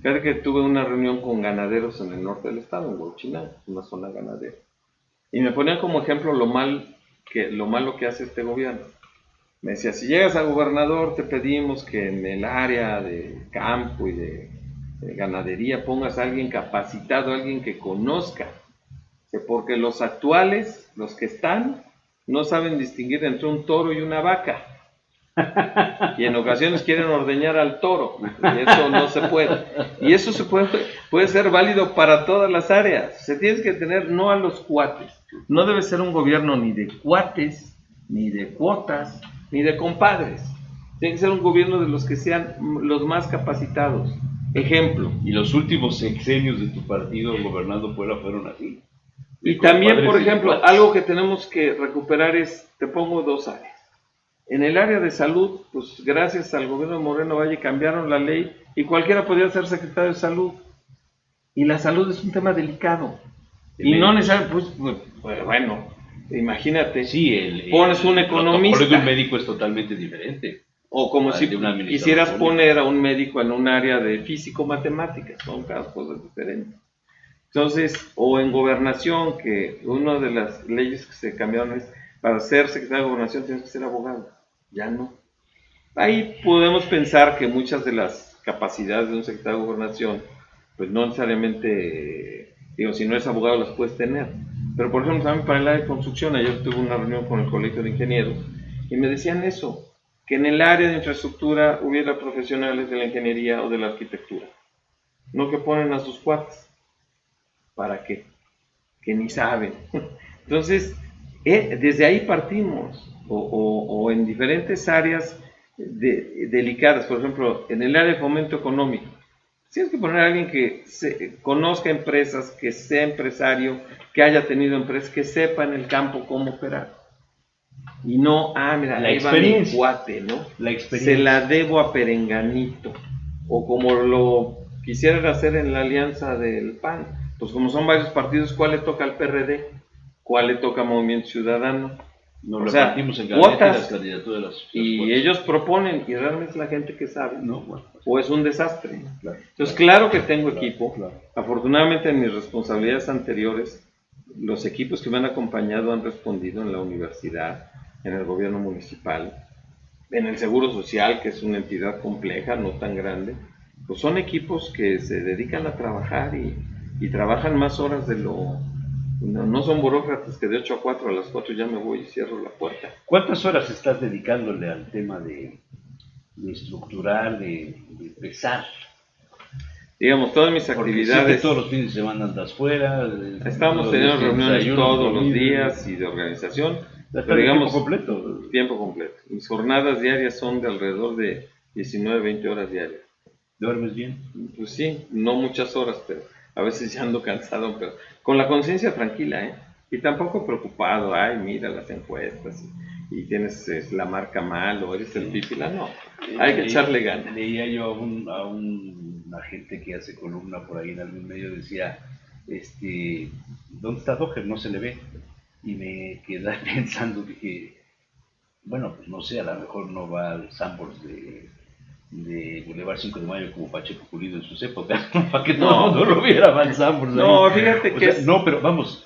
fíjate que tuve una reunión con ganaderos en el norte del estado, en Huachinango, una zona ganadera, y me ponían como ejemplo lo malo que hace este gobierno. Me decía, si llegas a gobernador, te pedimos que en el área de campo y de ganadería pongas a alguien capacitado, alguien que conozca, porque los actuales, los que están, no saben distinguir entre un toro y una vaca. Y en ocasiones quieren ordeñar al toro, y eso no se puede. Y eso puede ser válido para todas las áreas. Se tienes que tener no a los cuates. No debe ser un gobierno ni de cuates, ni de cuotas, ni de compadres. Tiene que ser un gobierno de los que sean los más capacitados. Ejemplo. Y los últimos sexenios de tu partido gobernando Puebla fueron así. Y también, por ejemplo, algo que tenemos que recuperar es, te pongo dos áreas. En el área de salud, pues gracias al gobierno de Moreno Valle cambiaron la ley y cualquiera podía ser secretario de salud. Y la salud es un tema delicado. Y no necesariamente, pues bueno, imagínate, sí, pones un economista. El protocolo de un médico es totalmente diferente. O como si quisieras poner a un médico en un área de físico-matemáticas, son cada cosas diferentes. Entonces, o en gobernación, que una de las leyes que se cambiaron es, para ser secretario de gobernación tienes que ser abogado. Ya no. Ahí podemos pensar que muchas de las capacidades de un secretario de gobernación, pues no necesariamente, digo, si no eres abogado las puedes tener. Pero por ejemplo, también para el área de construcción, ayer tuve una reunión con el Colegio de Ingenieros y me decían eso, que en el área de infraestructura hubiera profesionales de la ingeniería o de la arquitectura. No que ponen a sus cuates. ¿Para qué? Que ni saben. Entonces, desde ahí partimos, o en diferentes áreas delicadas, por ejemplo, en el área de fomento económico. Tienes que poner a alguien que conozca empresas, que sea empresario, que haya tenido empresas, que sepa en el campo cómo operar. Y no, mira, la ahí experiencia, va mi cuate, ¿no? La experiencia. Se la debo a Perenganito. O como lo quisieran hacer en la alianza del PAN. Pues como son varios partidos, ¿cuál le toca al PRD? ¿Cuál le toca a Movimiento Ciudadano? Nos repartimos en cuotas, y ellos proponen, y realmente es la gente que sabe, no, bueno, o es un desastre. Claro, entonces, claro que tengo equipo. Claro. Afortunadamente, en mis responsabilidades anteriores, los equipos que me han acompañado han respondido en la universidad, en el gobierno municipal, en el Seguro Social, que es una entidad compleja, no tan grande. Pues son equipos que se dedican a trabajar y trabajan más horas de lo... No son burócratas que de 8 a 4, a las 4 ya me voy y cierro la puerta. ¿Cuántas horas estás dedicándole al tema de estructurar, de pesar? Digamos, todas mis actividades... Sí, todos los fines de semana andas fuera. Estamos teniendo reuniones todos los días y de organización. Pero digamos, tiempo completo. Mis jornadas diarias son de alrededor de 19, 20 horas diarias. ¿Duermes bien? Pues sí, no muchas horas, pero a veces ya ando cansado, pero con la conciencia tranquila, y tampoco preocupado, mira las encuestas, y tienes la marca mal, o eres el pípila, no, hay que echarle ganas. Leía yo a una gente que hace columna por ahí en algún medio, decía, ¿dónde está Docker? No se le ve, y me quedé pensando, dije, bueno, pues no sé, a lo mejor no va al Sanborns de Boulevard 5 de Mayo como Pacheco Pulido en sus épocas, para que todo el mundo lo viera avanzando. No, fíjate que no, pero vamos,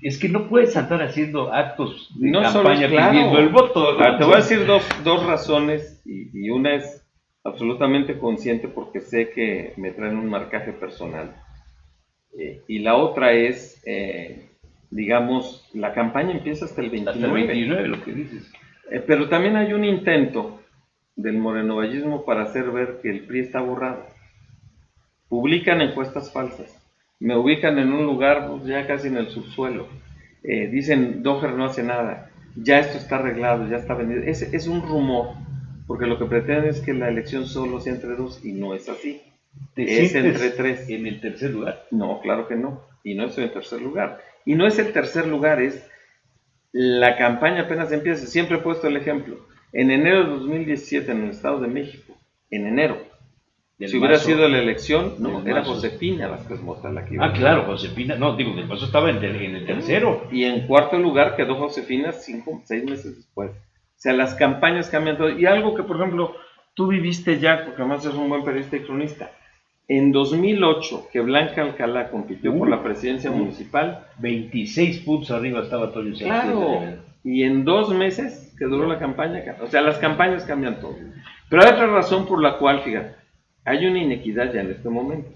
es que no puedes andar haciendo actos de No solo, campaña claro, pidiendo el voto. te voy a decir dos razones, y una es absolutamente consciente porque sé que me traen un marcaje personal. Y la otra es, digamos, la campaña empieza hasta el 29. Hasta el 29, lo que dices. Pero también hay un intento del morenovallismo para hacer ver que el PRI está borrado. Publican encuestas falsas, me ubican en un lugar pues, ya casi en el subsuelo. Dicen, Doher no hace nada, ya esto está arreglado, ya está vendido. Es un rumor, porque lo que pretenden es que la elección solo sea entre dos, y no es así. Es entre tres. ¿En el tercer lugar? No, claro que no, y no estoy en tercer lugar. Y no es el tercer lugar, es la campaña apenas empieza. Siempre he puesto el ejemplo. En enero de 2017 en el Estado de México, en enero, si hubiera sido la elección, no, era Josefina Vázquez Mota la que iba. Ah, claro, Josefina, no, digo, Del Mazo estaba en el tercero. Y en cuarto lugar quedó Josefina 6 meses después. O sea, las campañas cambian todo. Y algo que, por ejemplo, tú viviste ya, porque además eres un buen periodista y cronista. En 2008, que Blanca Alcalá compitió por la presidencia municipal, 26 puntos arriba estaba Antonio Sánchez. Claro, y en 2 meses que duró la campaña, o sea, las campañas cambian todo. Pero hay otra razón por la cual, fíjate, hay una inequidad ya en este momento.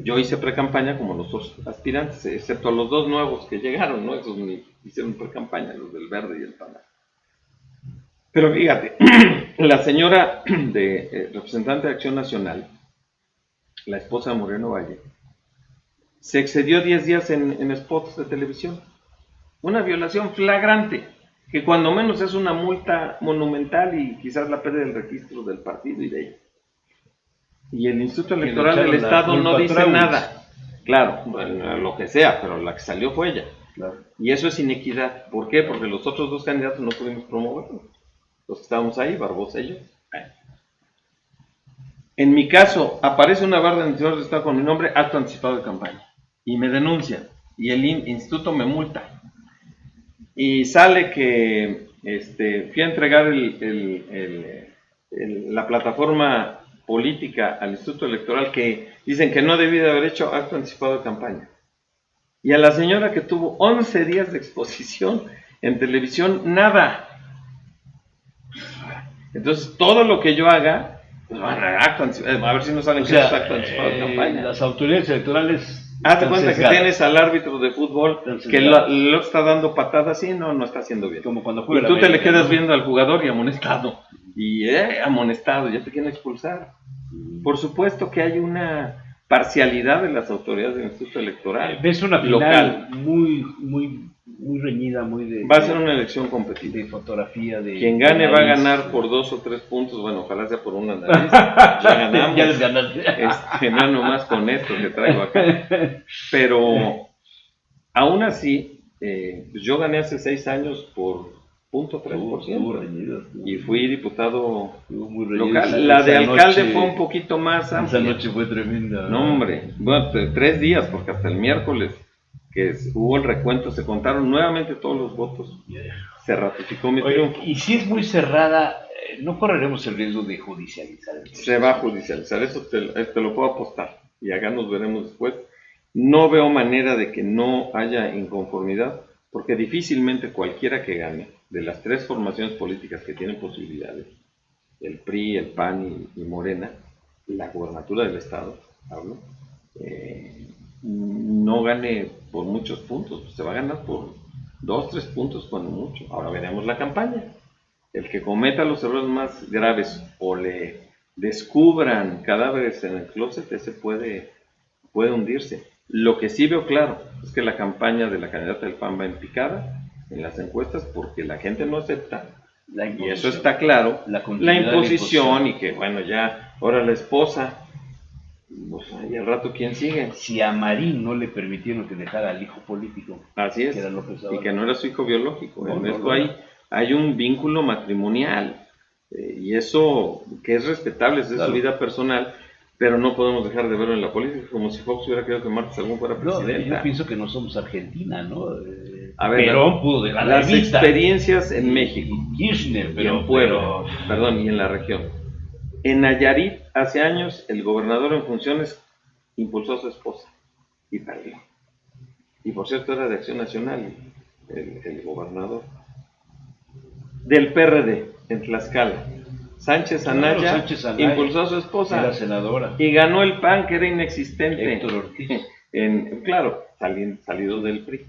Yo hice pre-campaña como los dos aspirantes, excepto los dos nuevos que llegaron, ¿no? Esos ni hicieron pre-campaña, los del Verde y el PAN. Pero fíjate, la señora de representante de Acción Nacional, la esposa de Moreno Valle, se excedió 10 días en spots de televisión. Una violación flagrante, que cuando menos es una multa monumental y quizás la pérdida del registro del partido y de ella. Y el Instituto Electoral del Estado no dice nada. Claro, bueno, lo que sea, pero la que salió fue ella. Claro. Y eso es inequidad. ¿Por qué? Porque los otros dos candidatos no pudimos promoverlos. Los que estábamos ahí, Barbosa y yo. En mi caso, aparece una barra en el Instituto del Estado con mi nombre, acto anticipado de campaña. Y me denuncian. Y el instituto me multa. Y sale que fui a entregar la plataforma política al Instituto Electoral, que dicen que no debí de haber hecho acto anticipado de campaña. Y a la señora que tuvo 11 días de exposición en televisión, nada. Entonces, todo lo que yo haga, pues van a acto anticipado, a ver si no salen que es acto anticipado de campaña. Las autoridades electorales... Hazte cuenta que tienes al árbitro de fútbol que lo está dando patadas y no está haciendo bien. Como cuando juega y tú te le quedas viendo al jugador y amonestado. Y amonestado, ya te quieren expulsar. Por supuesto que hay una parcialidad de las autoridades del Instituto Electoral. Ves una final local muy reñida, va a ser una elección competitiva. De fotografía, de... Quien gane va a ganar por 2 o 3 puntos, bueno, ojalá sea por una nariz. Ya ganamos. Ya les ganaste. No nomás con esto que traigo acá. Pero, aún así, pues yo gané hace 6 años por 0.3%. Y fui diputado local. La de alcalde fue un poquito más amplia. Esa noche fue tremenda. No, hombre. Bueno, 3 días, porque hasta el miércoles que hubo el recuento, se contaron nuevamente todos los votos. Se ratificó mi triunfo. Y si es muy cerrada, no correremos el riesgo de judicializar. Se va a judicializar, eso te lo puedo apostar. Y acá nos veremos después. No veo manera de que no haya inconformidad, porque difícilmente cualquiera que gane, de las 3 formaciones políticas que tienen posibilidades, el PRI, el PAN y Morena, la gobernatura del Estado, hablo, no gane por muchos puntos, se va a ganar por 2, 3 puntos cuando mucho. Ahora veremos la campaña. El que cometa los errores más graves o le descubran cadáveres en el closet, ese puede hundirse. Lo que sí veo claro es que la campaña de la candidata del PAN va en picada en las encuestas porque la gente no acepta, y eso está claro, la imposición, y que bueno, ya, ahora la esposa, pues, y al rato ¿quién sigue? Si a Marín no le permitieron que dejara al hijo político. Así es, y que no era su hijo biológico. En esto hay un vínculo matrimonial, y eso que es respetable, es de su vida personal, pero no podemos dejar de verlo en la política, como si Fox hubiera querido que Marta Sagún fuera presidenta. Yo pienso que no somos Argentina, ¿no? A ver, Perón pudo dejar las experiencias en México, Kirchner, y en Puebla, y en la región. En Nayarit, hace años, el gobernador en funciones impulsó a su esposa y perdió. y por cierto era de Acción Nacional, el gobernador, del PRD en Tlaxcala. Sánchez Anaya, impulsó a su esposa. Era senadora. Y ganó el PAN, que era inexistente. Héctor Ortiz. Claro, salido del PRI.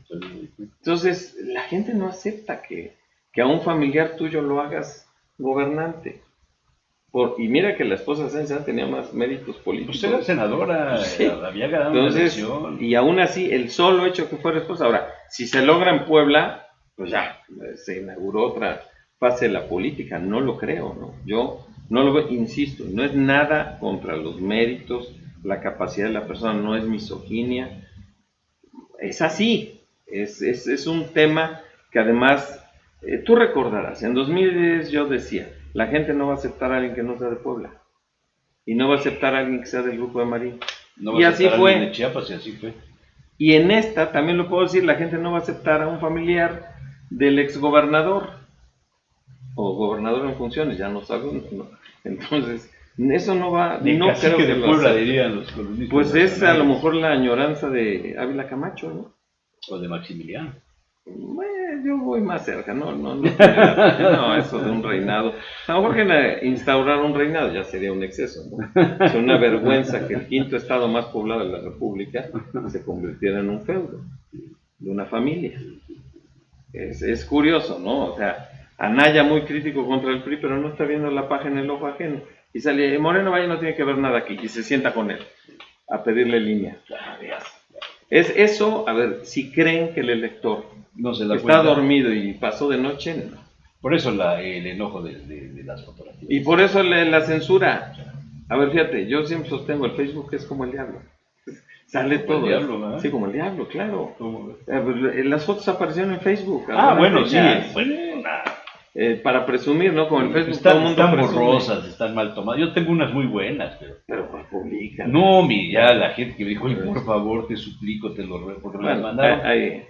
Entonces, la gente no acepta que a un familiar tuyo lo hagas gobernante. Y mira que la esposa de Sánchez tenía más méritos políticos. Pues era senadora, sí. Había ganado una elección. Y aún así, el solo hecho que fuera esposa. Ahora, si se logra en Puebla, pues ya, se inauguró otra fase de la política. No lo creo, ¿no? Yo no lo veo, insisto, no es nada contra los méritos, la capacidad de la persona, no es misoginia. Es así, es un tema que además, tú recordarás, en 2010 yo decía, la gente no va a aceptar a alguien que no sea de Puebla, y no va a aceptar a alguien que sea del grupo de Marín. No y así fue. De Chiapas, y así fue. Y en esta, también lo puedo decir, la gente no va a aceptar a un familiar del exgobernador, o gobernador en funciones, ya no sabemos, ¿no? Entonces, eso no va, no creo que de Puebla dirían los columnistas. Pues es a lo mejor la añoranza de Ávila Camacho, ¿no? O de Maximiliano. Bueno, yo voy más cerca, no, eso de un reinado. A lo mejor que instaurar un reinado ya sería un exceso, ¿no? Es una vergüenza que el quinto estado más poblado de la República se convirtiera en un feudo de una familia. Es curioso, ¿no? O sea, Anaya muy crítico contra el PRI, pero no está viendo la paja en el ojo ajeno. Y sale, Moreno Valle no tiene que ver nada aquí, y se sienta con él a pedirle línea. Es eso, a ver, si creen que el elector no se da está cuenta. Dormido y pasó de noche, no. Por eso el enojo de las fotografías. Y por eso la censura. A ver, fíjate, yo siempre sostengo, el Facebook es como el diablo. Sale como todo. El diablo, ¿verdad? Sí, como el diablo, claro. Las fotos aparecieron en Facebook. Bueno, sí. Para presumir, ¿no? Como el Facebook están borrosas, están mal tomadas. Yo tengo unas muy buenas, pero publican. No, ya la gente que me dijo, por favor, te suplico, te lo ruego, porque me las mandaron.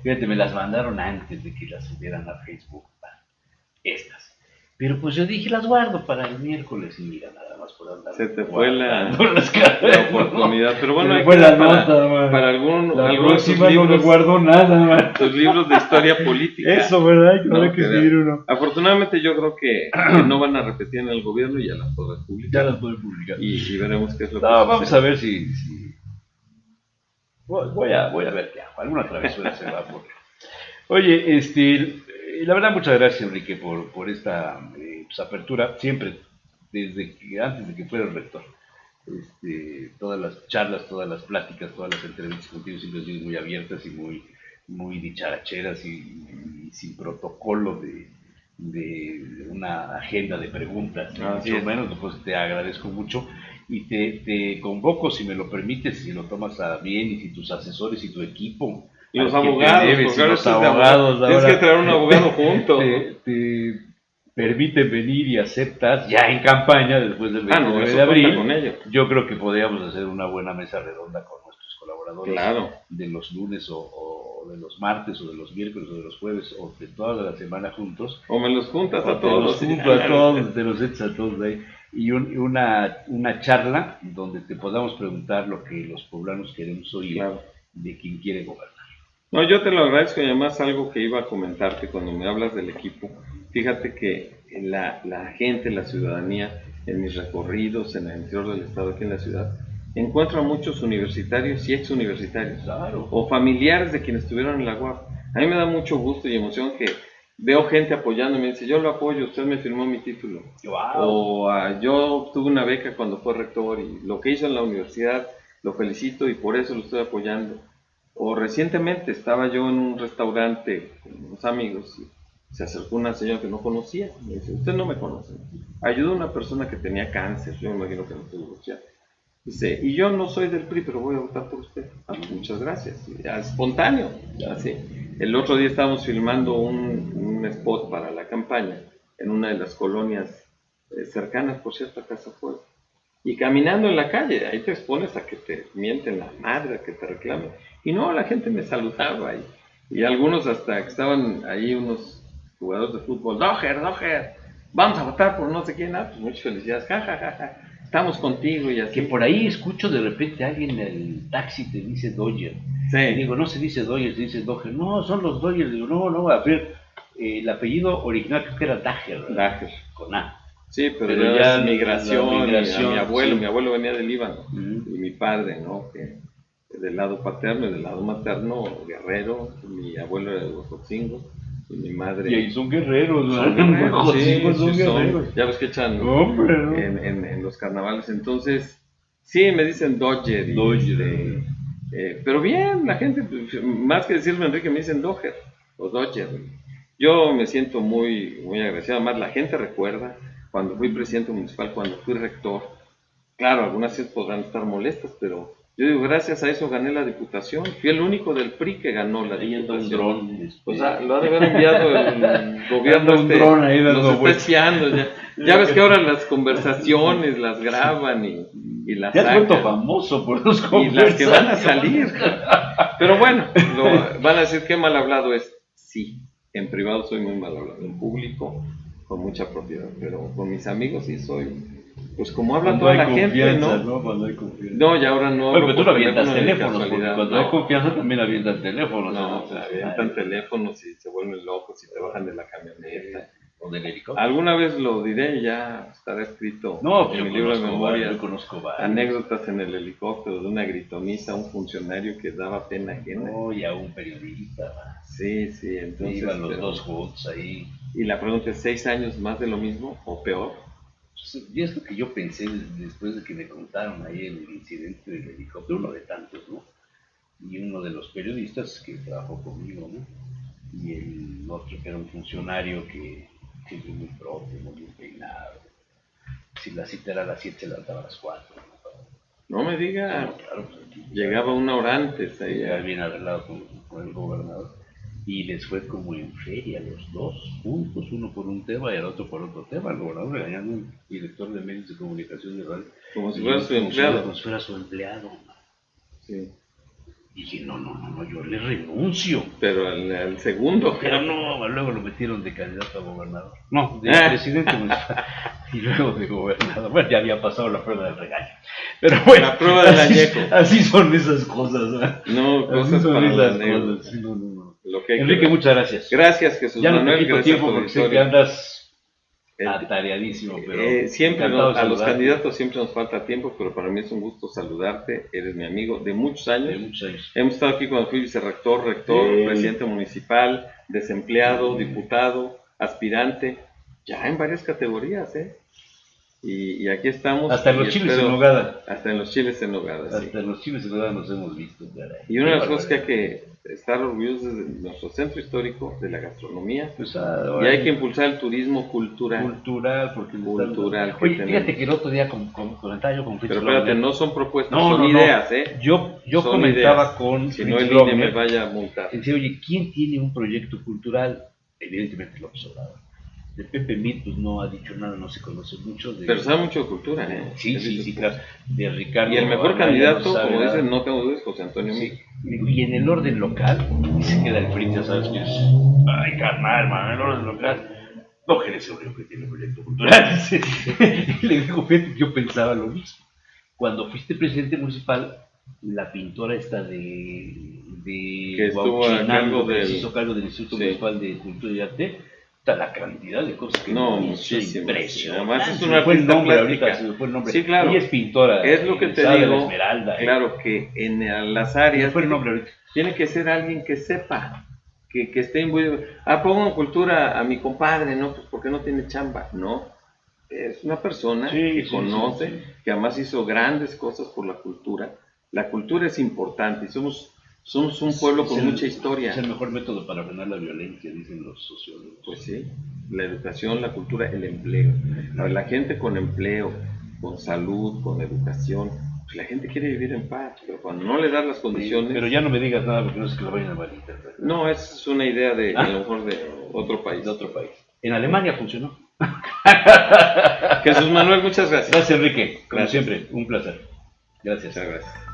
Fíjate, me las mandaron antes de que las subieran a Facebook. Estas. Pero pues yo dije, las guardo para el miércoles y mira, nada más por andar. Se te fue la oportunidad. Pero bueno, hay fue la nota, para algún próxima no me guardo nada, man. Tus libros de historia política. Eso, ¿verdad? Hay que escribir uno. Afortunadamente yo creo que no van a repetir en el gobierno y ya las podrás publicar. Ya las puedo publicar. Y veremos qué es lo que sucede. Vamos a ver si... Voy a ver qué hago. Alguna travesura se va a poner. Oye, la verdad, muchas gracias, Enrique, por esta pues, apertura. Siempre, antes de que fuera el rector, todas las charlas, todas las pláticas, todas las entrevistas contigo siempre han sido muy abiertas y muy dicharacheras y sin protocolo de una agenda de preguntas. Mucho menos, pues te agradezco mucho y te convoco, si me lo permites, si lo tomas a bien y si tus asesores y tu equipo... Los abogados, los abogados tienes que traer un abogado junto. Te permiten venir y aceptas ya en campaña después del 29 de abril. Con ello. Yo creo que podríamos hacer una buena mesa redonda con nuestros colaboradores. Claro. De los lunes o de los martes o de los miércoles o de los jueves o de toda la semana juntos. O me los juntas a todos. Te los echas a todos de ahí. Y una charla donde te podamos preguntar lo que los poblanos queremos oír de quien quiere gobernar. No, yo te lo agradezco y además algo que iba a comentarte cuando me hablas del equipo. Fíjate que la gente, la ciudadanía, en mis recorridos en el interior del estado, aquí en la ciudad, encuentro a muchos universitarios y exuniversitarios, o familiares de quienes estuvieron en la UAP. A mí me da mucho gusto y emoción que veo gente apoyando, me dice, yo lo apoyo, usted me firmó mi título. O yo obtuve una beca cuando fue rector y lo que hizo en la universidad lo felicito y por eso lo estoy apoyando. O recientemente estaba yo en un restaurante con unos amigos y se acercó una señora que no conocía. Me dice, usted no me conoce. Ayudó a una persona que tenía cáncer, yo me imagino que no tuvo social. Dice, y yo no soy del PRI, pero voy a votar por usted. Muchas gracias. Ya, espontáneo. Así. El otro día estábamos filmando un spot para la campaña en una de las colonias cercanas, por cierto, a Casa Fuego. Y caminando en la calle, ahí te expones a que te mienten la madre, a que te reclamen. Y no, la gente me saludaba y algunos hasta que estaban ahí unos jugadores de fútbol, Dodger, vamos a votar por no sé quién, pues muchas felicidades, estamos contigo y así. Que por ahí escucho de repente a alguien en el taxi te dice Dodger. Sí. Y digo, no se dice Dodgers, se dice Dodgers. No, son los Dodgers. Digo, no, a ver, el apellido original creo que era Dager, Dager. con A. Sí, pero Pero ya ya es migración, la migración, mi abuelo, sí. mi abuelo venía del Líbano, Ujú. y mi padre, ¿no? Que del lado paterno y del lado materno, guerrero, mi abuelo era de Huejotzingo, y mi madre... Y ahí son guerreros, son ¿no? guerreros, sí, Son sí son. guerreros. Ya ves que echan Hombre, ¿no? en los carnavales, entonces, sí, me dicen Dodger, Dodger. pero bien, la gente, pues, más que decirme Enrique, me dicen Dodger, o Dodger. Yo me siento muy, muy agradecido, además la gente recuerda cuando fui presidente municipal, cuando fui rector. Claro, algunas sí podrán estar molestas, pero yo digo, gracias a eso gané la diputación. Fui el único del PRI que ganó la Ahí anda un diputación. dron. O sea, lo ha de haber enviado el gobierno. Anda un dron ahí dando nos está vueltas. espiando. Ya ves que ahora las conversaciones las graban y las Ya has vuelto sacan. famoso por los Y las que van a salir. Pero bueno, van a decir qué mal hablado es. Sí, en privado soy muy mal hablado. En público, con mucha propiedad. Pero con mis amigos sí soy... Pues como habla Cuando toda hay la gente, confianza, ¿no? Cuando hay confianza. No, y ahora no. Bueno, pero tú no avientas teléfono de teléfonos, porque casualidad, cuando no. hay confianza también avientas teléfonos. No, Entonces, avientan teléfonos y se vuelven locos y te bajan de la camioneta. o del helicóptero. Alguna vez lo diré, ya estará escrito No, en yo mi libro de conozco memorias. yo conozco varios. Anécdotas en el helicóptero de una gritoniza, un funcionario que daba pena ajena. No, y a un periodista. Sí, sí, entonces. Iban los pero- dos juntos ahí. Y la pregunta es: ¿6 años más de lo mismo o peor? Y es lo que yo pensé después de que me contaron ahí el incidente del helicóptero, uno de tantos, ¿no? Y uno de los periodistas que trabajó conmigo, ¿no? Y el otro que era un funcionario que siempre muy propio, muy bien peinado. Si la cita era a las 7, se levantaba a las 4, ¿no? No me diga. Bueno, claro, pues aquí Llegaba una hora antes ahí. ya bien arreglado con el gobernador. Y les fue como en feria los dos juntos, uno por un tema y el otro por otro tema. El gobernador regañando al director de medios de comunicación de radio. Como si fuera su empleado. Como si fuera su empleado. Sí. Y dije, no, yo le renuncio. Pero al segundo. Pero no, luego lo metieron de candidato a gobernador. No, de Ah. presidente municipal. Y luego de gobernador. Bueno, ya había pasado la prueba del regaño. Pero bueno, La prueba del así, añejo. así son esas cosas, ¿verdad? No, Así cosas son para esas la anécdota. cosas. Sí, no. Lo que hay que Enrique, ver. muchas gracias. Gracias, Jesús Ya no te Manuel. quito Gracias tiempo por porque sé tu que andas El- atareadísimo, pero siempre encantado de a los saludarte. candidatos siempre nos falta tiempo, pero para mí es un gusto saludarte. Eres mi amigo de muchos años. De muchos años. Hemos estado aquí cuando fui vicerrector, rector, Sí. presidente municipal, desempleado, diputado, aspirante, ya en varias categorías, ¿eh? Y aquí estamos. Hasta en y los chiles espero- en nogada. Hasta en los chiles en nogada, sí. Hasta en los chiles en nogada nos hemos visto, caray. Y una de las Qué cosas que hay barbaridad. que estar orgullosos de nuestro centro histórico, de la gastronomía, Pues, y hay que impulsar el turismo cultural. cultural, porque le Cultural están- que Oye, tenemos. fíjate que el otro día comentaba yo con Fritz Pero espérate, Blonder. no son propuestas, No, son no. ideas, ¿eh? Yo Son comentaba ideas. con Si no, Fritz el INE me Blonder, vaya a multar. decía, oye, ¿quién tiene un proyecto cultural? Evidentemente López Obrador. De Pepe Mit, pues no ha dicho nada, no se conoce mucho. De, Pero sabe mucho de cultura, ¿eh? Sí, claro. De Ricardo. Y el mejor Anaya candidato, no sabe como nada. dicen, no tengo dudas, José Antonio Sí. Meade. Y en el orden local, y se queda el Fritz, ya sabes que es. Ay, carnal, hermano, el orden local. No, que eres el único que tiene proyecto cultural. Y le digo, fíjate, yo pensaba lo mismo. Cuando fuiste presidente municipal, la pintora esta Que estuvo a Huauchinango, cargo que del- se hizo cargo del Instituto Sí. Municipal de Cultura y Arte, la cantidad de cosas que No, hizo, muchísimas. impresionante. Además es Se una me fue el artista nombre plástica. ahorita, se me fue el nombre. Sí, claro. Ella es pintora. Es lo que te egresada de la digo. Esmeralda. Claro que en las Se me áreas fue el nombre ahorita. tiene que ser alguien que sepa, que esté imbuido. Pongo en cultura a mi compadre, ¿no? Pues porque no tiene chamba, ¿no? Es una persona Sí, que sí, conoce, sí. que además hizo grandes cosas por la cultura. La cultura es importante y somos un pueblo Es con el- mucha historia. Es el mejor método para frenar la violencia, dicen los sociólogos. Pues sí, la educación, la cultura, el empleo. A ver, la gente con empleo, con salud, con educación, pues la gente quiere vivir en paz, pero cuando no le das las condiciones... Pero ya no me digas nada porque no es que lo vayan a malinterpretar. No, es una idea de, a lo mejor, de otro país. De otro país. En Alemania funcionó. Jesús Manuel, muchas gracias. Gracias, Enrique. Como Gracias. siempre, un placer. Gracias. Muchas gracias.